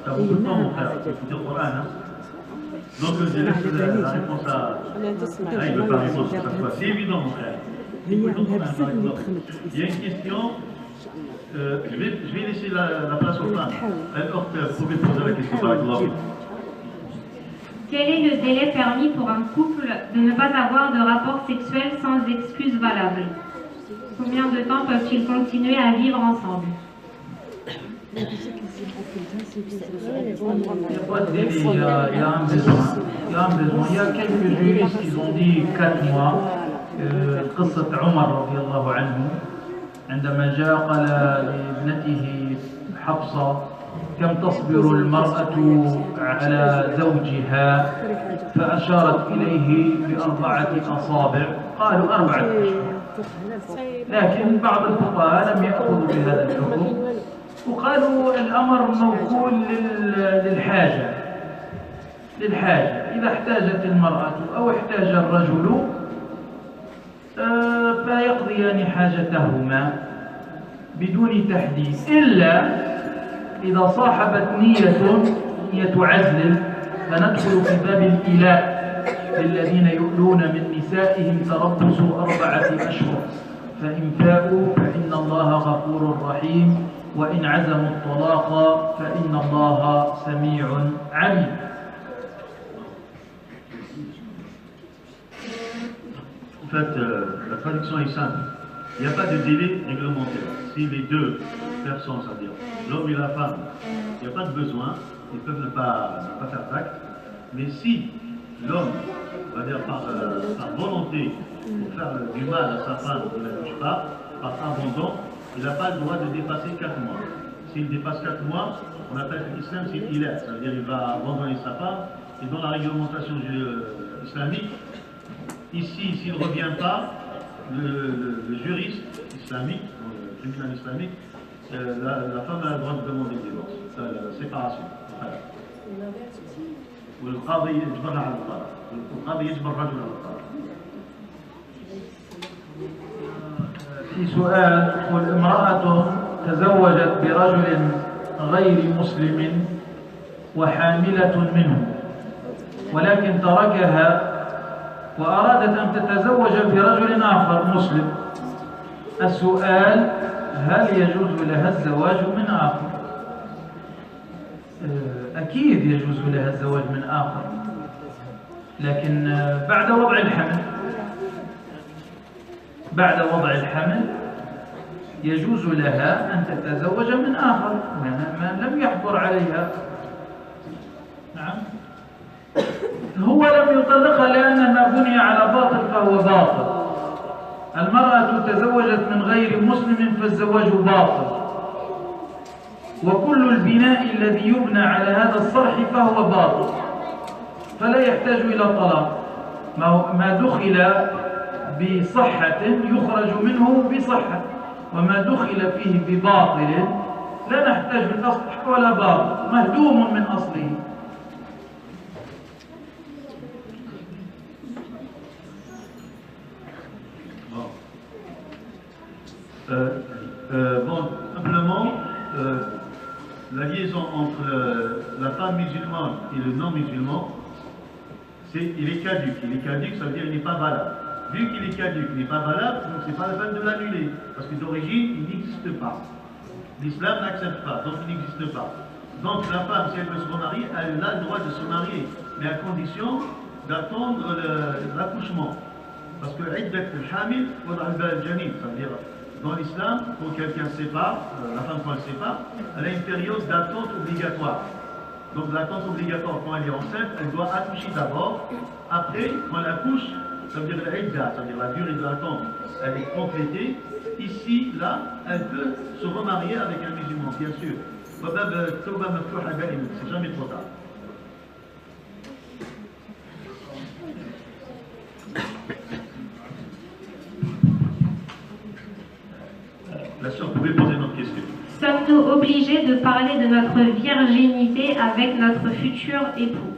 t'as beaucoup de temps mon frère, écouter le Coran. Hein? Donc je laisse la réponse à... Ah, il ne veut pas répondre sur chaque fois. C'est évident mon frère. Écoutons le Coran, par exemple. Il y a une question, je vais laisser la place aux femmes. Vous pouvez poser la question par exemple. Quel est le délai permis pour un couple de ne pas avoir de rapport sexuel sans excuse valable? Combien de temps peuvent-ils continuer à vivre ensemble? Il n'y a pas de délai, il y a un besoin. Il y a quelques juristes qui ont dit 4 mois. قصة عمر رضي الله عنه عندما جاء قال لابنته حفصة كم تصبر المرأة على زوجها فأشارت إليه ب4 أصابع قالوا 4 أشهر لكن بعض الفقهاء لم يأخذوا بهذا الحكم وقالوا الأمر موكول للحاجة إذا احتاجت المرأة أو احتاج الرجل فيقضيان حاجتهما بدون تحديد إلا إذا صاحبت نية عزل فندخل في باب الإيلاء للذين يؤلون من نسائهم تربص 4 أشهر فإن فاءوا فإن الله غفور رحيم وإن عزموا الطلاق فإن الله سميع عليم. En fait, la traduction est simple. Il n'y a pas de délai réglementaire. Si les deux personnes, c'est-à-dire l'homme et la femme, il n'y a pas de besoin, ils peuvent ne pas faire d'acte. Mais si l'homme, on va dire par volonté, pour faire du mal à sa femme, il ne la touche pas, par abandon, il n'a pas le droit de dépasser 4 mois. S'il dépasse 4 mois, on appelle l'islam, c'est ilat, c'est-à-dire il va abandonner sa femme. Et dans la réglementation islamique, ici, s'il ne revient pas, le juriste islamique, le tribunal islamique, la femme a le droit de demander le divorce, la séparation. والقاضي يجبرها على الطلاق، والقاضي يجبر الرجل على الطلاق. في سؤال يقول امرأة تزوجت برجل غير مسلم وحاملة منه ولكن تركها وأرادت أن تتزوج برجل آخر مسلم. السؤال هل يجوز لها الزواج من آخر؟ أكيد يجوز لها الزواج من آخر لكن بعد وضع الحمل. بعد وضع الحمل يجوز لها أن تتزوج من آخر ما لم يحضر عليها. نعم هو لم يطلقها لأنها بني على باطل فهو باطل. المرأة تزوجت من غير مسلم فالزواج باطل وكل البناء الذي يبنى على هذا الصرح فهو باطل فلا يحتاج إلى طلاق. ما دخل بصحة يخرج منه بصحة وما دخل فيه بباطل لا نحتاج من أصل ولا باطل مهدوم من أصله. Bon, simplement, la liaison entre la femme musulmane et le non-musulman, il est caduque. Il est caduque, ça veut dire qu'il n'est pas valable. Vu qu'il est caduque, il n'est pas valable, donc c'est pas la peine de l'annuler. Parce que d'origine, il n'existe pas. L'islam n'accepte pas, donc il n'existe pas. Donc la femme, si elle veut se remarier, elle a le droit de se marier, mais à condition d'attendre l'accouchement. Parce que iddat al-hamil wa al-janib, ça veut dire dans l'islam, quand quelqu'un se sépare, la femme quand elle se sépare, elle a une période d'attente obligatoire. Donc l'attente obligatoire quand elle est enceinte, elle doit accoucher d'abord. Après, quand elle accouche, ça veut dire l'idda, ça veut dire la durée de l'attente, elle est complétée. Ici, là, elle peut se remarier avec un musulman, bien sûr. C'est jamais trop tard. La sœur, vous pouvez poser une autre question. Sommes-nous obligés de parler de notre virginité avec notre futur époux?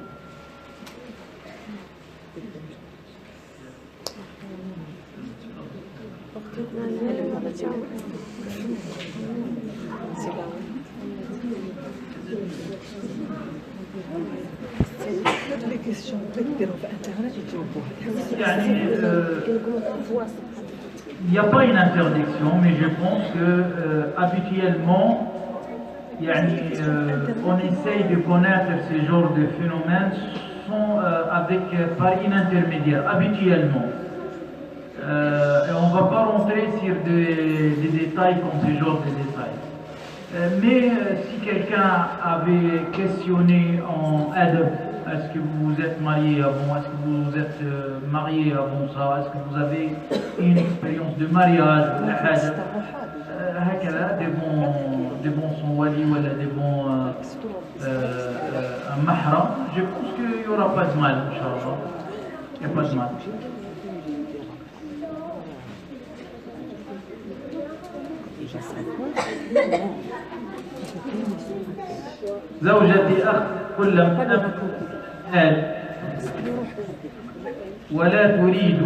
Il n'y a pas une interdiction, mais je pense que habituellement, on essaye de connaître ces genres de phénomènes par une intermédiaire, habituellement. Et on ne va pas rentrer sur des détails comme ce genre de détails. Mais si quelqu'un avait questionné en adab, est-ce que vous vous êtes marié avant, est-ce que vous vous êtes marié avant ça, est-ce que vous avez une expérience de mariage, des bons son wali ou des bons un mahram, je pense qu'il n'y aura pas de mal, Inch'Allah. Il n'y a pas de mal. زوجتي أخ كل ولا تريد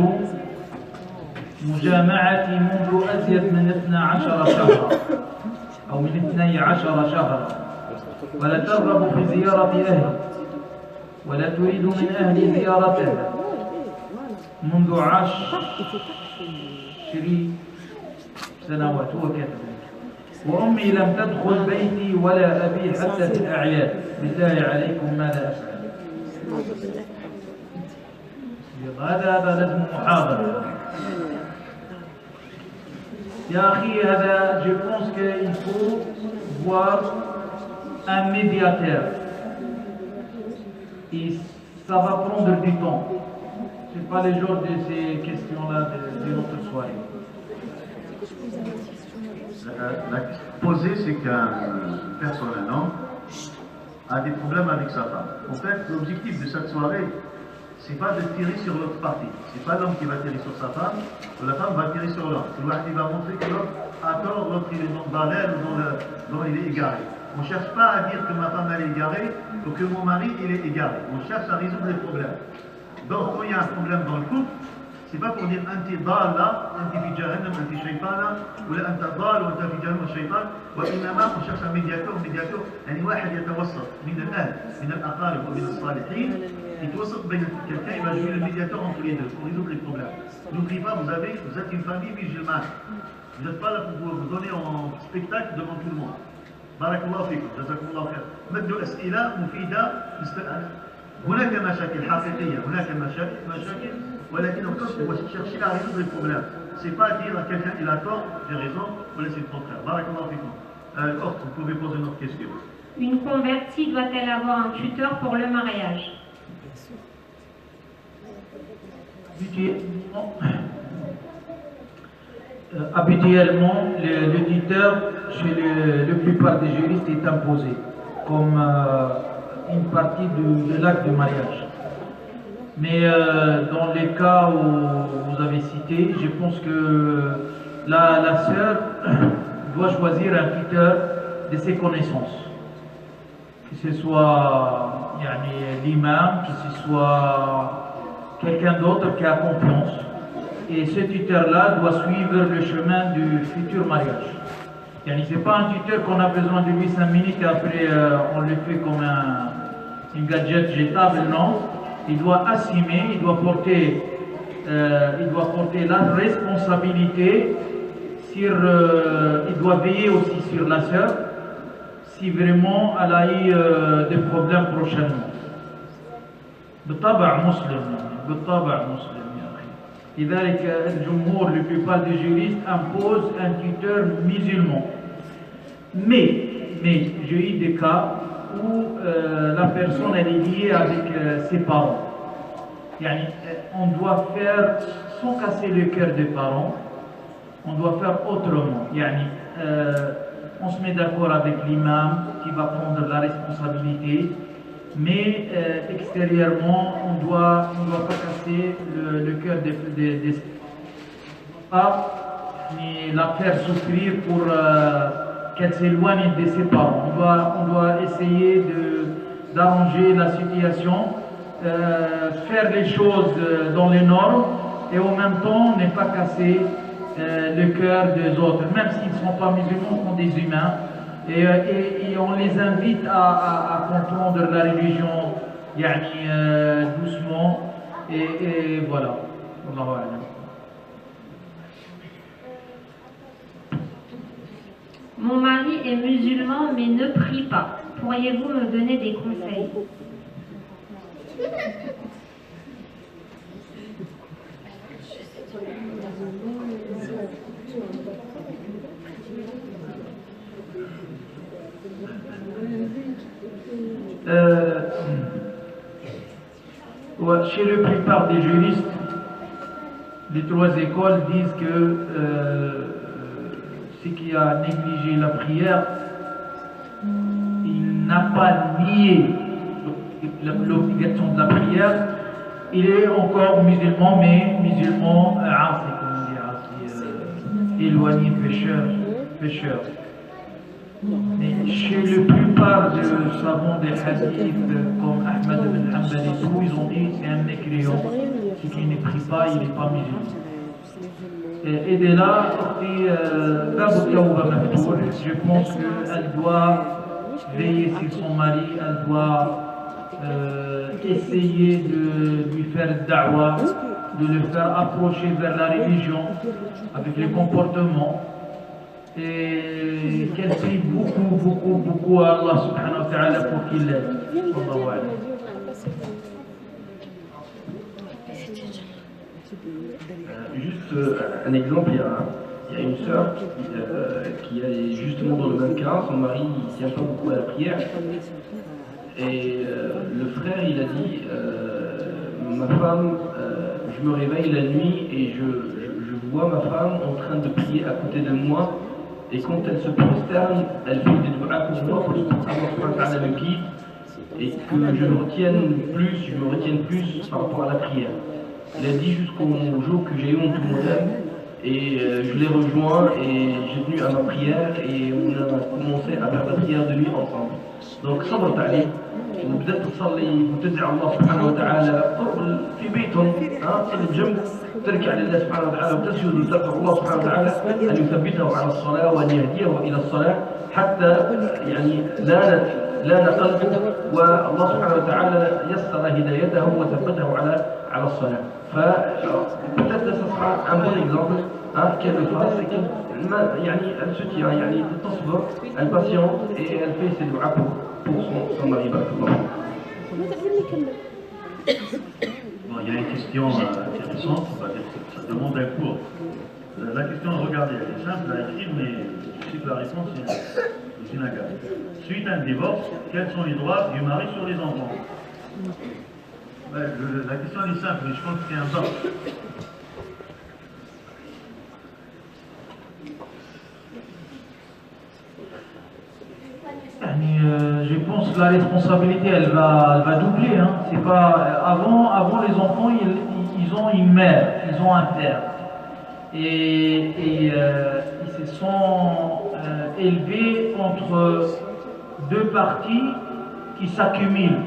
مجامعتي منذ أزيد من 12 شهرا أو من 12 شهرا ولا ترغب في زيارة أهلي ولا تريد من أهلي زيارتها منذ 10 سنوات وكذا وأمي لم تدخل بيتي ولا أبي حتى في الأعياد بالله عليكم ماذا أفعل؟ هذا لازم محاضرة يا أخي هذا je pense qu'il faut voir un médiateur et ça va prendre du temps. Ce n'est pas le genre de ces questions-là de notre soirée. La posée, c'est qu'un personne, un homme, a des problèmes avec sa femme. En fait, l'objectif de cette soirée, c'est pas de tirer sur l'autre partie. C'est pas l'homme qui va tirer sur sa femme, ou la femme va tirer sur l'homme. Il va montrer que l'autre a tort, l'autre il est dans le barrel, dont il est égaré. On ne cherche pas à dire que ma femme elle est égarée, ou que mon mari il est égaré. On cherche à résoudre les problèmes. Donc, quand il y a un problème dans le couple, c'est pas pour dire anti dalla, anti fi jahannam, anti shaytana, ou la anta dal, ou anta fi jahannam shaytan, وإنما on cherche un médiateur, يعني واحد يتوسط من الأهل, من الأقارب ومن الصالحين, يتوسط بين quelqu'un, il va jouer le médiateur entre les deux pour résoudre les problèmes. N'oubliez pas, vous êtes une famille musulmane. Vous n'êtes pas là pour vous donner en spectacle devant tout le monde. بارك الله فيكم, جزاكم الله خير. مدوا أسئلة مفيدة. هناك مشاكل حقيقية, هناك مشاكل, ولكن on cherche à résoudre les problèmes. C'est pas dire à quelqu'un il a tort, j'ai raison, ou laisser le contraire. بارك الله فيكم. Vous pouvez poser une autre question. Une convertie doit-elle avoir un tuteur pour le mariage? Habituellement, le tuteur chez la plupart des juristes est imposé comme une partie de l'acte de mariage. Mais dans les cas où vous avez cité, je pense que la sœur doit choisir un tuteur de ses connaissances. Que ce soit l'imam, que ce soit quelqu'un d'autre qui a confiance. Et ce tuteur-là doit suivre le chemin du futur mariage. Ce n'est pas un tuteur qu'on a besoin de lui 5 minutes et après on le fait comme une gadget jetable, non. Il doit assumer, il doit porter la responsabilité sur, il doit veiller aussi sur la sœur si vraiment elle a eu des problèmes prochainement. بالطبع مسلم. لذلك الجمهور, la plupart des juristes imposent un tuteur musulman. Mais j'ai eu des cas où la personne elle est liée avec ses parents. Yani, on doit faire, sans casser le cœur des parents, on doit faire autrement. Yani, on se met d'accord avec l'imam qui va prendre la responsabilité, mais extérieurement, on doit pas casser le cœur des parents, ni la faire souffrir pour qu'elle s'éloigne de ses parents. On doit essayer d'arranger la situation, faire les choses dans les normes et en même temps ne pas casser le cœur des autres, même s'ils ne sont pas musulmans, sont des humains. Et on les invite à comprendre la religion doucement et voilà. Allahu a'lam. Mon mari est musulman mais ne prie pas. Pourriez-vous me donner des conseils? Chez la plupart des juristes, les trois écoles disent que ce qui a négligé la prière, il n'a pas nié l'obligation de la prière, il est encore musulman, mais musulman asi, comme on dit, asi, éloigné, pécheur. Mais chez la plupart des savants des hadiths, comme Ahmed ibn Hanbal et tout, ils ont dit c'est un mécréant, ce qui ne prie pas, il n'est pas musulman. Et de là, je pense qu'elle doit veiller sur son mari, elle doit essayer de lui faire da'wah, de le faire approcher vers la religion avec les comportements et qu'elle prie beaucoup à Allah subhanahu wa ta'ala pour qu'il l'aide. Juste un exemple, il y a une sœur qui est justement dans le même cas, son mari ne tient pas beaucoup à la prière. Et le frère, il a dit, ma femme, je me réveille la nuit et je vois ma femme en train de prier à côté de moi. Et quand elle se prosterne, elle fait des doigts pour moi pour que Allah me guide et que je me retienne plus par rapport à la prière. Il a dit jusqu'au jour que j'ai eu mon tout modèle et je l'ai rejoint et j'ai tenu à ma prière et on a commencé à faire la prière de nuit ensemble. Donc صبرت عليه وبدأت تصلي وتدعي الله سبحانه وتعالى في بيتهم تصلي بجنب تركع لله سبحانه وتعالى وتسجد وتدعو الله سبحانه وتعالى أن يثبته على الصلاة وأن يهديه إلى الصلاة حتى يعني لان قلبه والله سبحانه وتعالى يسر هدايته وثبته على الصلاة. فبدأت تسمع un bon exemple qu'elle fasse يعني elle se tient يعني تصبر elle patiente et elle fait ses doigts pour son mari. Bon, il y a une question intéressante, on va dire que ça demande un cours. La question, regardez, elle est simple à écrire, mais je sais que la réponse est inagable. Suite à un divorce, quels sont les droits du mari sur les enfants? La question est simple, mais je pense que c'est un pas. Je pense que la responsabilité elle va doubler. C'est pas avant les enfants ils ont une mère, ils ont un père et ils se sont élevés entre deux parties qui s'accumulent.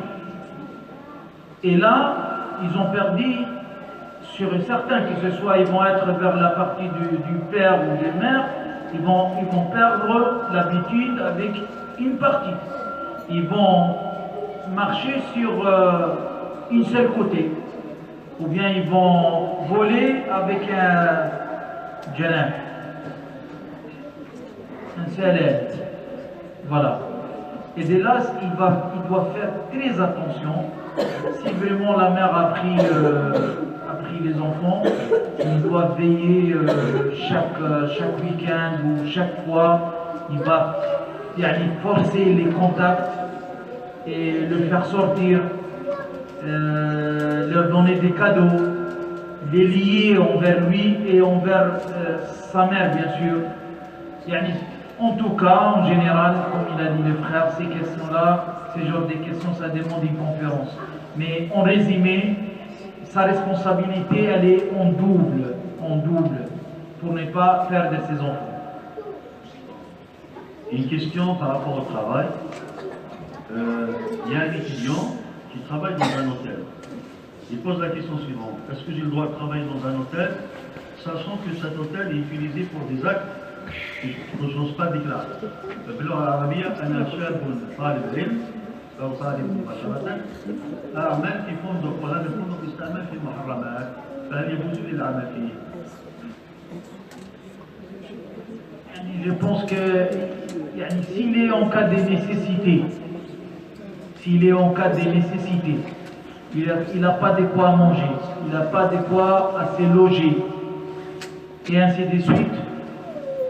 Et là ils ont perdu sur certains que ce soit ils vont être vers la partie du père ou de mère, ils vont perdre l'habitude avec une partie. Ils vont marcher sur une seule côté. Ou bien ils vont voler avec un djanab. Un salaire. Voilà. Et de là, il doit faire très attention. Si vraiment la mère a pris les enfants, il doit veiller chaque week-end ou chaque fois, il va forcer les contacts et le faire sortir, leur donner des cadeaux, les lier envers lui et envers sa mère, bien sûr. En tout cas, en général, comme il a dit le frère, ces questions-là, ces genres de questions, ça demande une conférence. Mais en résumé, sa responsabilité, elle est en double, pour ne pas faire de ses enfants. Une question par rapport au travail. Il y a un étudiant qui travaille dans un hôtel. Il pose la question suivante. Est-ce que j'ai le droit de travailler dans un hôtel, sachant que cet hôtel est utilisé pour des actes que je n'ose pas déclarer? باللغة العربية أنا شاب طالب علم أو طالب مباشرة أعمل في فندق وهذا الفندق يستعمل في المحرمات فهل يجوز لي العمل فيه؟ Je pense que s'il est en cas de nécessité, il n'a pas de quoi manger, il n'a pas de quoi à se loger, et ainsi de suite,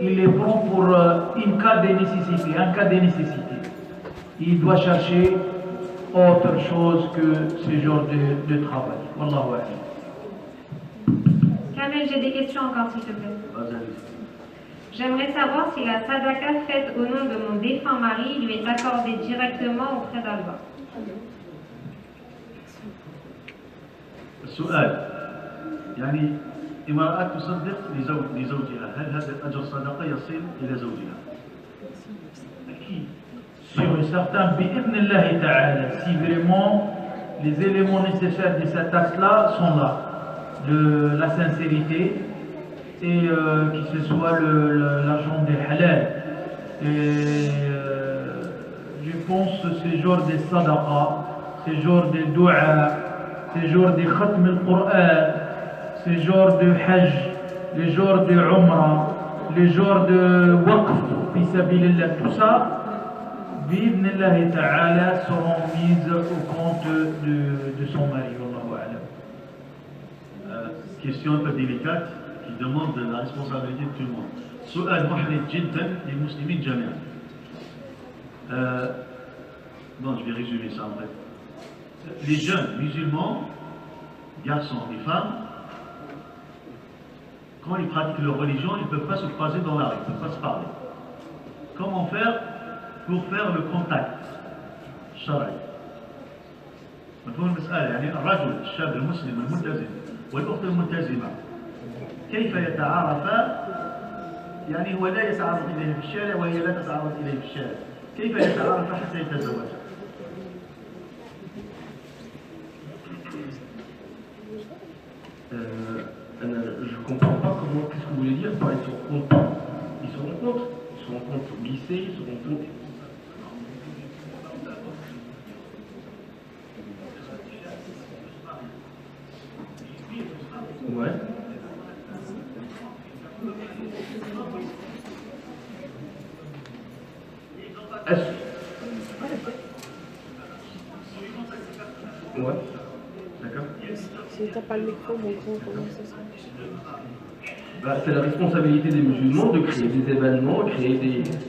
il les prend pour un cas de nécessité. Il doit chercher autre chose que ce genre de travail. Wallahu a'lam. Kamel, j'ai des questions encore, s'il te plaît. Vas-y. J'aimerais savoir si la sadaka faite au nom de mon défunt mari lui est accordée directement auprès d'Allah. السؤال يعني امرأة تصدق لزوجها هل هذا الأجر صدقة يصل إلى زوجها؟ أكيد. Sûr et certain, bi'idhnillahi ta'ala, si vraiment les éléments nécessaires de cet acte-là sont là, la sincérité, et que ce soit l'argent des halal. Et je pense que ce genre de sadaqa, ce genre de dua, ce genre de khatm al-Qur'an, ce genre de hajj, le genre de umrah, le genre de waqf, fi sabilillah, tout ça, bi'idhnillahi ta'ala, seront mises au compte de son mari. Wallahu a'lam. Question un peu délicate qui demande la responsabilité de tout le monde. سؤال محرج جدا للمسلمين جميعا. Bon, je vais résumer ça en fait. Les jeunes musulmans, garçons et femmes, quand ils pratiquent leur religion, ils ne peuvent pas se croiser dans la rue, ils ne peuvent pas se parler. Comment faire pour faire le contact الشرعي؟ مفهوم المسألة يعني الرجل الشاب المسلم الملتزم والأخت الملتزمة كيف يتعارفا؟ يعني هو لا يتعرض إليه في الشارع وهي لا تتعرض إليه في الشارع، كيف يتعارفا حتى يتزوجا؟ Je ne comprends pas qu'est-ce que vous voulez dire par ils se rencontrent. Ils se rencontrent au lycée, ils se rencontrent. Ouais. Ouais. D'accord. Si t'as pas le micro, mon gros, comment ça se fait? C'est la responsabilité des musulmans de créer des événements, créer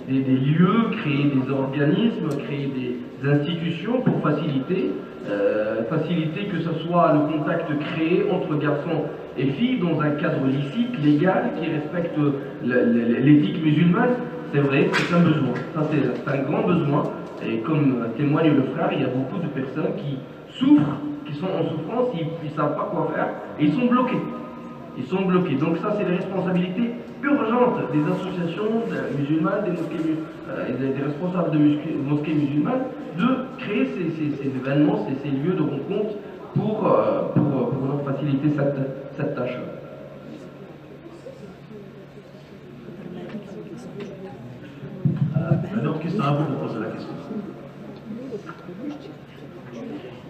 des lieux, créer des organismes, créer des institutions pour faciliter que ce soit le contact créé entre garçons et filles dans un cadre licite, légal, qui respecte l'éthique musulmane. C'est vrai, c'est un besoin. Ça, c'est un grand besoin. Et comme témoigne le frère, il y a beaucoup de personnes qui souffrent, qui sont en souffrance, ils ne savent pas quoi faire, et ils sont bloqués. Ils sont bloqués. Donc ça, c'est les responsabilités urgentes des associations musulmanes, des mosquées, des responsables de mosquées musulmanes, de créer ces événements, ces lieux de rencontre pour leur faciliter cette tâche. Alors, qu'est-ce que ça a à vous de poser la question?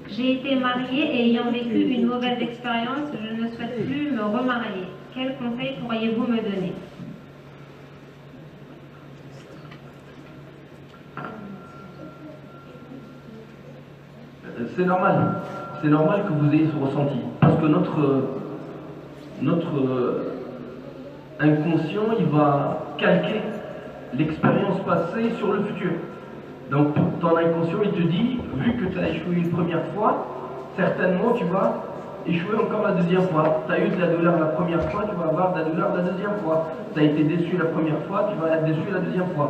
J'ai été mariée et ayant vécu une mauvaise expérience, je ne souhaite plus me remarier. Quels conseils pourriez-vous me donner? C'est normal. C'est normal que vous ayez ce ressenti. Parce que notre inconscient, il va calquer l'expérience passée sur le futur. Donc ton inconscient, il te dit, vu que tu as échoué une première fois, certainement tu vas échouer encore la deuxième fois. Tu as eu de la douleur la première fois, tu vas avoir de la douleur la deuxième fois. Tu as été déçu la première fois, tu vas être déçu la deuxième fois.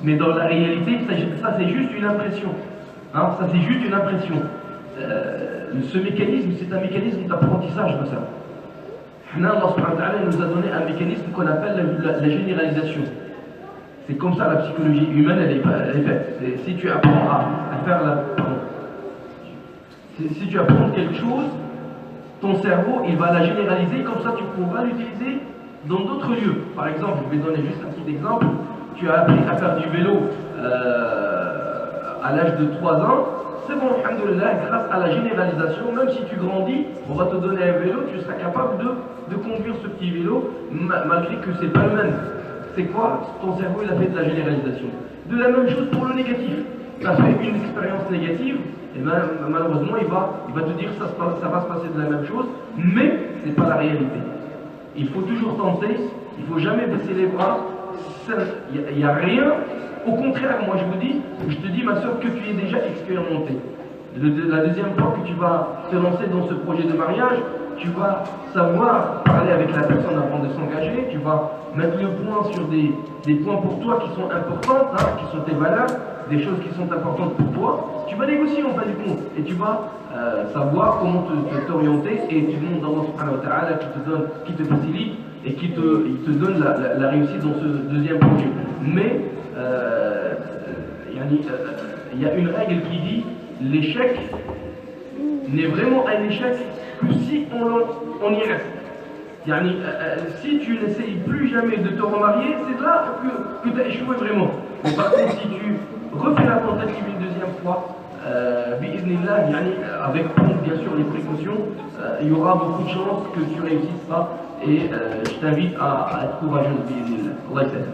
Mais dans la réalité, ça c'est juste une impression. Hein, ça c'est juste une impression. Ce mécanisme, c'est un mécanisme d'apprentissage comme ça. Allah subhanahu wa ta'ala nous a donné un mécanisme qu'on appelle la généralisation. C'est comme ça la psychologie humaine, elle est faite. Si tu apprends à faire si tu apprends quelque chose, ton cerveau, il va la généraliser, comme ça tu pourras l'utiliser dans d'autres lieux. Par exemple, je vais donner juste un petit exemple. Tu as appris à faire du vélo à l'âge de 3 ans. C'est bon, alhamdoulilah, grâce à la généralisation, même si tu grandis, on va te donner un vélo, tu seras capable de conduire ce petit vélo, malgré que c'est pas le même. C'est quoi? Ton cerveau, il a fait de la généralisation. De la même chose pour le négatif. Tu as fait une expérience négative, et ben, malheureusement, il va te dire que ça va se passer de la même chose, mais ce n'est pas la réalité. Il faut toujours tenter, il ne faut jamais baisser les bras. Il n'y a rien. Au contraire, moi je te dis ma soeur, que tu es déjà expérimenté. La deuxième fois que tu vas te lancer dans ce projet de mariage, tu vas savoir parler avec la personne avant de s'engager, tu vas mettre le point sur des points pour toi qui sont importants, hein, qui sont tes valeurs, des choses qui sont importantes pour toi. Tu vas négocier en fin du compte et tu vas savoir comment t'orienter, et tu demandes Allah subhanahu wa ta'ala qui te facilite et qui te donne la réussite dans ce deuxième projet. Mais il y a une règle qui dit l'échec n'est vraiment un échec que si on y reste. Si tu n'essayes plus jamais de te remarier, c'est là que tu as échoué vraiment. Mais par contre, si tu refais la tentative une deuxième fois, avec bien sûr les précautions, il y aura beaucoup de chances que tu réussisses ça, et je t'invite à être courageuse, bi'idhnillah. Allah yassalam.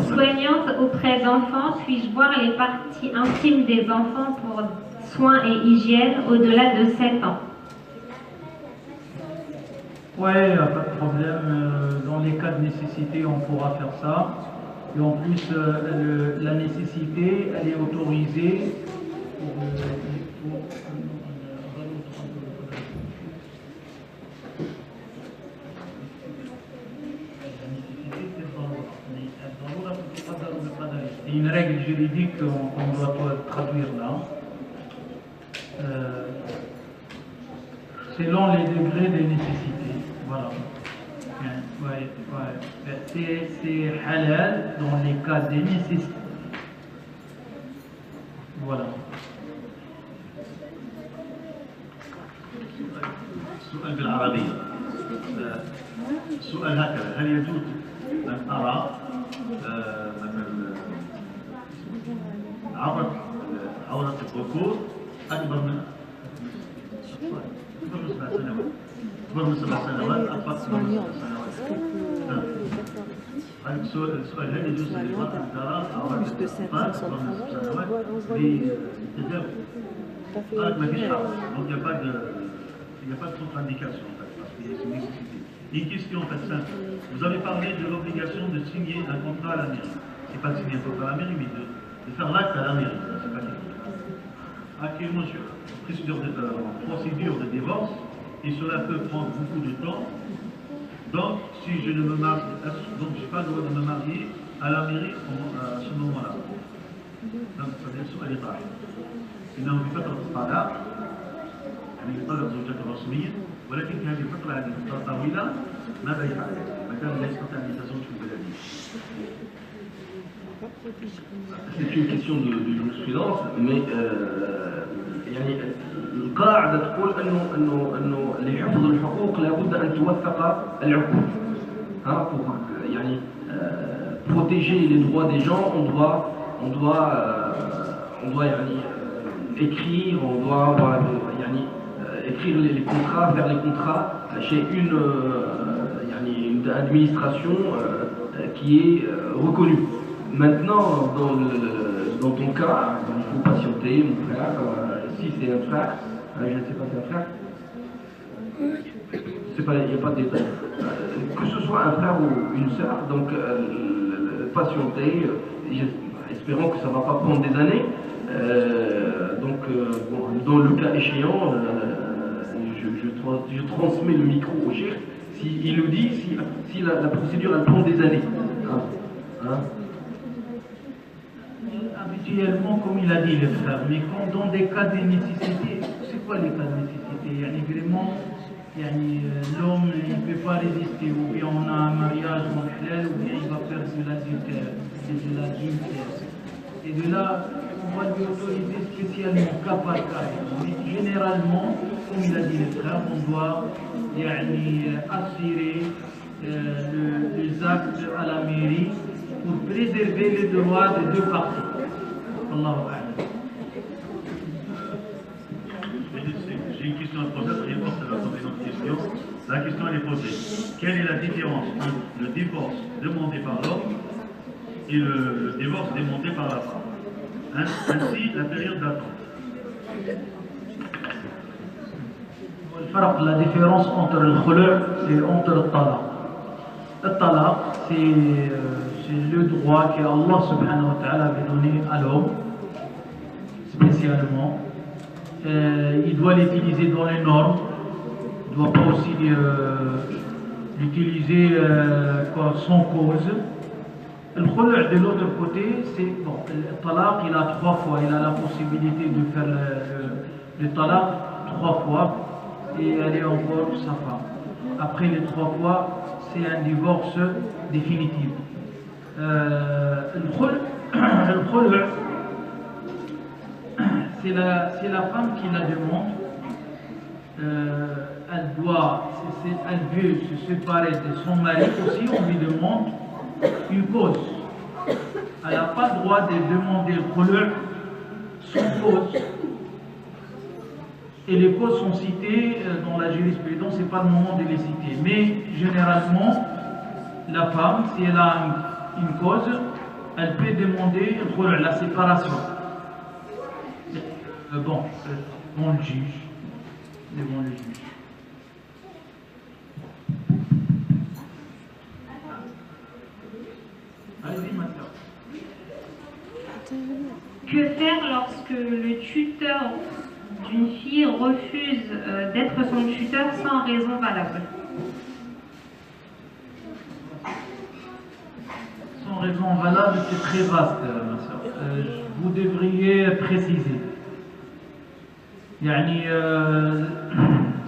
Soignante auprès d'enfants, puis-je voir les parties intimes des enfants pour soins et hygiène au-delà de 7 ans? Oui, pas de problème. Dans les cas de nécessité, on pourra faire ça. Et en plus, la nécessité, elle est autorisée. Il y a une règle juridique qu'on doit traduire là. Selon les degrés de nécessité. Voilà. C'est halal dans les cas de nécessité. Voilà. سؤال بالعربية. سؤال هكذا: هل يجوز أن أرى مثلا عورة الذكور أكبر من 7 سنوات؟ أكبر من 7 سنوات، أكبر من 7 سنوات. السؤال: هل يجوز للمرأة أن ترى عورة الأطفال أكبر من 7 سنوات بالتجاوز؟ قالت ما فيش حرج، donc il n'y a pas de contre-indication en fait, parce qu'il y a une nécessité. Une question en fait simple: vous avez parlé de l'obligation de signer un contrat à la mairie. C'est pas de signer un contrat à la mairie, mais de faire l'acte à la mairie. C'est pas quelque chose. Actuellement, je suis en procédure de divorce, et cela peut prendre beaucoup de temps. Donc, si je ne me marie, donc je n'ai pas le droit de me marier à la mairie à ce moment-là. Donc, ça veut dire sur l'État. إنه في فترة الطلاق يعني يطلق زوجته رسميا، ولكن في هذه الفترة هذه فترة طويلة ماذا يفعل؟ ما كان لا يستطيع أن يتزوج في بلده. C'est une question de jurisprudence, mais القاعدة تقول انه لحفظ الحقوق لابد ان توثق العقود. Pour protéger les droits des gens, on doit écrire, on doit écrire les contrats, faire les contrats chez une administration qui est reconnue. Maintenant, dans ton cas, il faut patienter, mon frère, si c'est un frère, je ne sais pas si c'est un frère, il n'y a pas de détail. Que ce soit un frère ou une sœur, donc patienter, espérons que ça ne va pas prendre des années. Dans le cas échéant, je transmets le micro au chef. Il nous dit si la procédure elle prend des années. Habituellement, comme il a dit le frère, mais quand dans des cas de nécessité, c'est quoi les cas de nécessité? Vraiment, l'homme ne peut pas résister, ou bien on a un mariage en halal, ou bien il va faire de l'adultère. Et de là, on va lui autoriser spécialement, cas par cas. Mais généralement, comme il a dit le frère, on doit assurer les actes à la mairie pour préserver les droits des deux parties. Allahu Akbar. J'ai une question à poser, très forte, ça va tomber dans une question. La question elle est posée. Quelle est la différence entre le divorce demandé par l'homme et le divorce demandé par la femme? Ainsi, la période d'attente. La différence entre le khulu' et entre le talaq. Le talaq, c'est le droit que Allah subhanahu wa ta'ala avait donné à l'homme, spécialement. Il doit l'utiliser dans les normes, il ne doit pas aussi l'utiliser sans cause. Le khulu' de l'autre côté, c'est bon, le talaq, il a 3 fois, il a la possibilité de faire le talaq 3 fois et elle est encore sa femme. Après les 3 fois, c'est un divorce définitif. Le khulu', c'est la femme qui la demande. Elle veut se séparer de son mari aussi, on lui demande une cause. Elle n'a pas le droit de demander le khulu' sans cause. Et les causes sont citées dans la jurisprudence, ce n'est pas le moment de les citer. Mais généralement, la femme, si elle a une cause, elle peut demander le khulu', la séparation. Devant le juge. Devant le juge. Allez-y, ma soeur. Que faire lorsque le tuteur d'une fille refuse d'être son tuteur sans raison valable? Sans raison valable, c'est très vaste, ma soeur. Vous devriez préciser.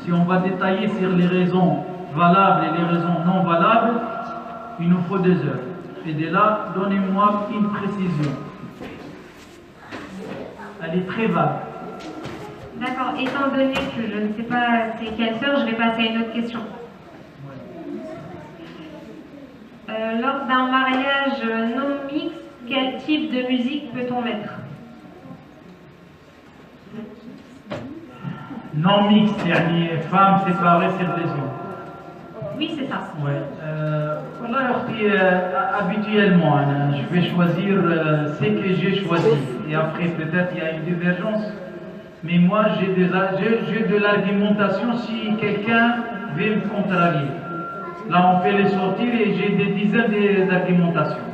Si on va détailler sur les raisons valables et les raisons non valables, il nous faut 2 heures. Et de là, donnez-moi une précision. Elle est très vague. D'accord, étant donné que je ne sais pas c'est quelle sœur, je vais passer à une autre question. Lors d'un mariage non mixte, quel type de musique peut-on mettre? Non mixte, femmes séparées sur des hommes. Oui, c'est ça. Ouais. Habituellement, je vais choisir ce que j'ai choisi. Et après, peut-être il y a une divergence. Mais moi, j'ai de l'argumentation si quelqu'un veut me contrarier. Là, on fait les sortir et j'ai des dizaines d'argumentations.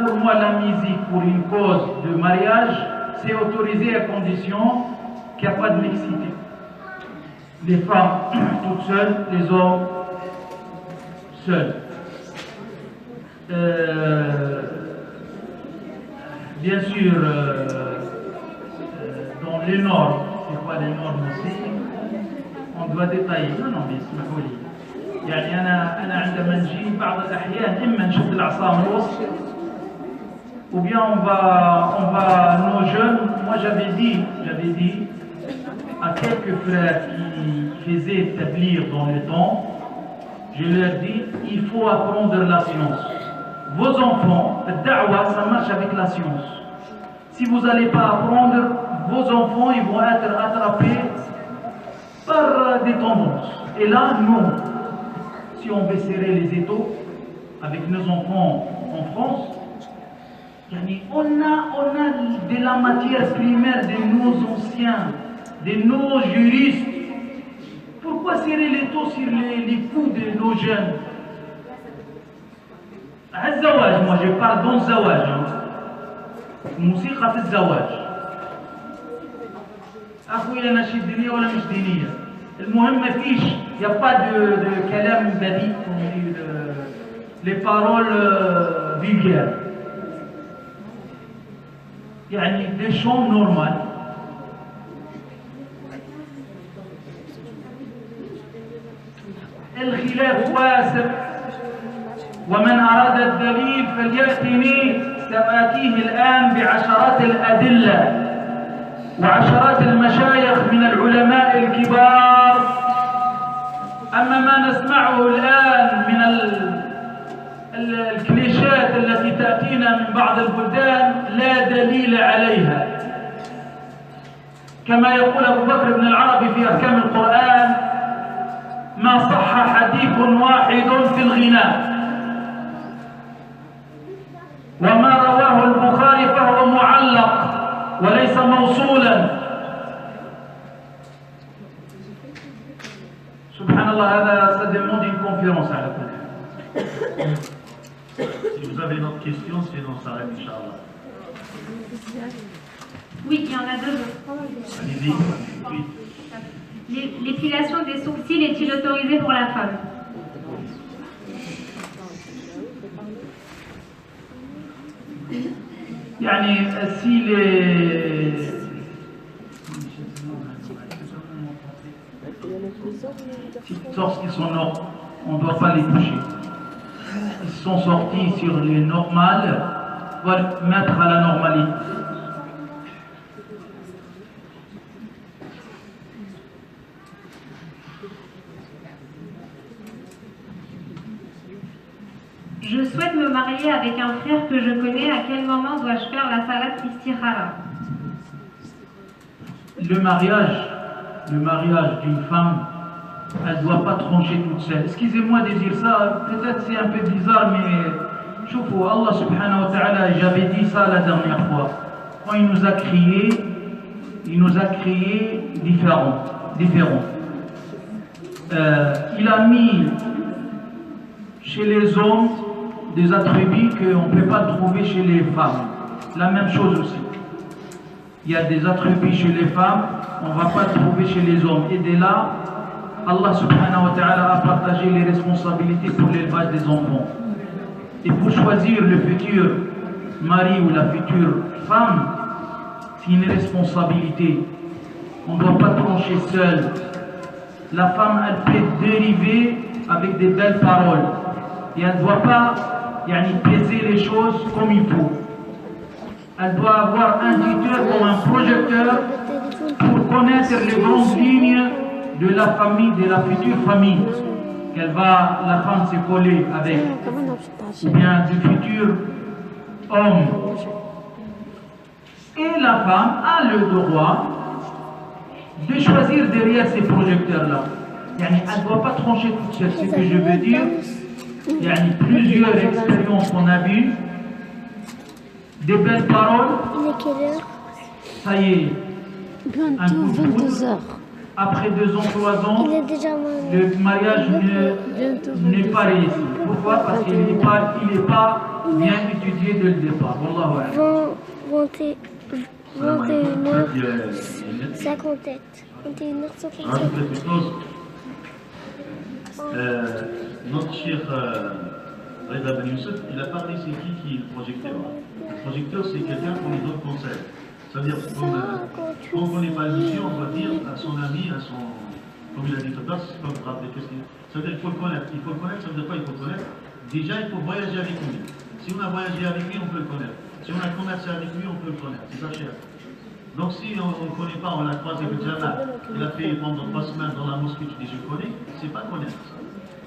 Pour moi, la musique pour une cause de mariage, c'est autorisé à condition qu'il n'y a pas de mixité. Les femmes toutes seules, les hommes seuls. Bien sûr, dans les normes, c'est quoi les normes aussi? On doit détailler. Non, mais اسمحوا لي. أنا عندما نجي بعض الأحيان إما نشد العصا من الوسط ou bien on va nos jeunes. Moi j'avais dit à quelques frères qui faisaient établir dans le temps, je leur dis, il faut apprendre la science. Vos enfants, le da'wa, ça marche avec la science. Si vous n'allez pas apprendre, vos enfants, ils vont être attrapés par des tendances. Et là, nous, si on veut serrer les étaux avec nos enfants en France, on a de la matière primaire de nos anciens, de nos juristes. Pourquoi serrer les taux sur les coups de nos jeunes? الزواج moi je parle dans الزواج موسيقى في الزواج اخويا انا شي دينيه ولا مش دينيه المهم ما فيش يا با دو كلام بذيء لي بارول فيلغير يعني دي شون نورمال الخلاف واسع ومن أراد الدليل فليأتني سآتيه الآن بعشرات الأدلة وعشرات المشايخ من العلماء الكبار. أما ما نسمعه الآن من الكليشات التي تأتينا من بعض البلدان لا دليل عليها. كما يقول أبو بكر بن العربي في أحكام القرآن: ما صح حديث واحد في الغناء، وما رواه البخاري فهو معلق وليس موصولا. سبحان الله، هذا ça demande une conférence على كل حال. Si vous avez une autre question, sinon on s'arrête, Inch'Allah. Oui, il y en a deux. Allez-y. Oui. L'épilation des sourcils est-il autorisée pour la femme? يعني si les lorsqu'ils sont normaux, on ne doit pas les toucher. Ils sont sortis sur les normales, on va les mettre à la normalité. Je souhaite me marier avec un frère que je connais. À quel moment dois-je faire la salat istikhara? Le mariage d'une femme, elle ne doit pas trancher toute seule. Excusez-moi de dire ça, peut-être c'est un peu bizarre, mais choufou, Allah subhanahu wa ta'ala, j'avais dit ça la dernière fois. Quand il nous a créés différents. Il a mis chez les hommes des attributs qu'on ne peut pas trouver chez les femmes. La même chose aussi. Il y a des attributs chez les femmes, on ne va pas trouver chez les hommes. Et dès là, Allah subhanahu wa ta'ala a partagé les responsabilités pour l'élevage des enfants. Et pour choisir le futur mari ou la future femme, c'est une responsabilité. On ne doit pas trancher seul. La femme, elle peut dériver avec des belles paroles. Et elle ne doit pas peser les choses comme il faut. Elle doit avoir un tuteur ou un projecteur pour connaître les grandes lignes de la famille, de la future famille la femme se coller avec, ou bien du futur homme. Et la femme a le droit de choisir derrière ces projecteurs-là. Elle ne doit pas trancher toute seule. Ce que je veux dire, il y a plusieurs expériences qu'on a vues, des belles paroles. Il est quelle heure? Ça y est. Bientôt 22h. Après 2 ans, 3 ans, le mariage n'est pas réussi. Pourquoi? Parce qu'il n'est pas bien étudié dès le départ. Wallahu a'lam. 21h57. 21h57. Notre cher Reda Ben Youssef, il a parlé, c'est qui est le projecteur? Le projecteur, c'est quelqu'un qu'on lui donne conseil. C'est-à-dire, quand on n'est pas initié, on doit dire à son ami, comme il a dit tout à l'heure, c'est pas vous rappeler qu'est-ce qu'il y a. C'est-à-dire qu'il faut le connaître. Il faut le connaître, ça veut dire quoi? Il faut le connaître. Déjà, il faut voyager avec lui. Si on a voyagé avec lui, on peut le connaître. Si on a commercé avec lui, on peut le connaître. C'est pas cher. Donc si on ne connaît pas, on l'a croisé le Jama, il a fait pendant 3 semaines dans la mosquée, tu dis je connais, c'est pas connaître.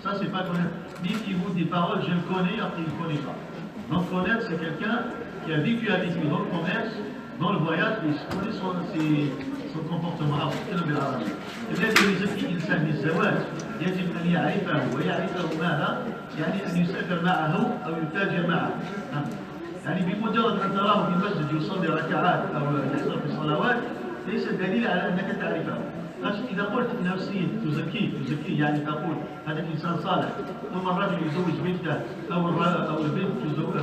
Ça, c'est pas connaître. Ni qui vous dit paroles, je le connais, après il ne connaît pas. Donc connaître, c'est quelqu'un qui a vécu avec lui dans le commerce, dans le voyage, et il connaît son comportement. الذي يزكي الإنسان بالزواج يجب أن يعرفه ويعرفه ماذا؟ يعني أن يسافر معه أو يتاجر معه. يعني بمجرد أن تراه في المسجد يصلي ركعات أو يحضر في الصلوات ليس دليل على أنك تعرفه. إذا قلت نفسية تزكيه يعني تقول هذا الإنسان صالح، ثم الرجل يزوج بنته أو البنت تزوج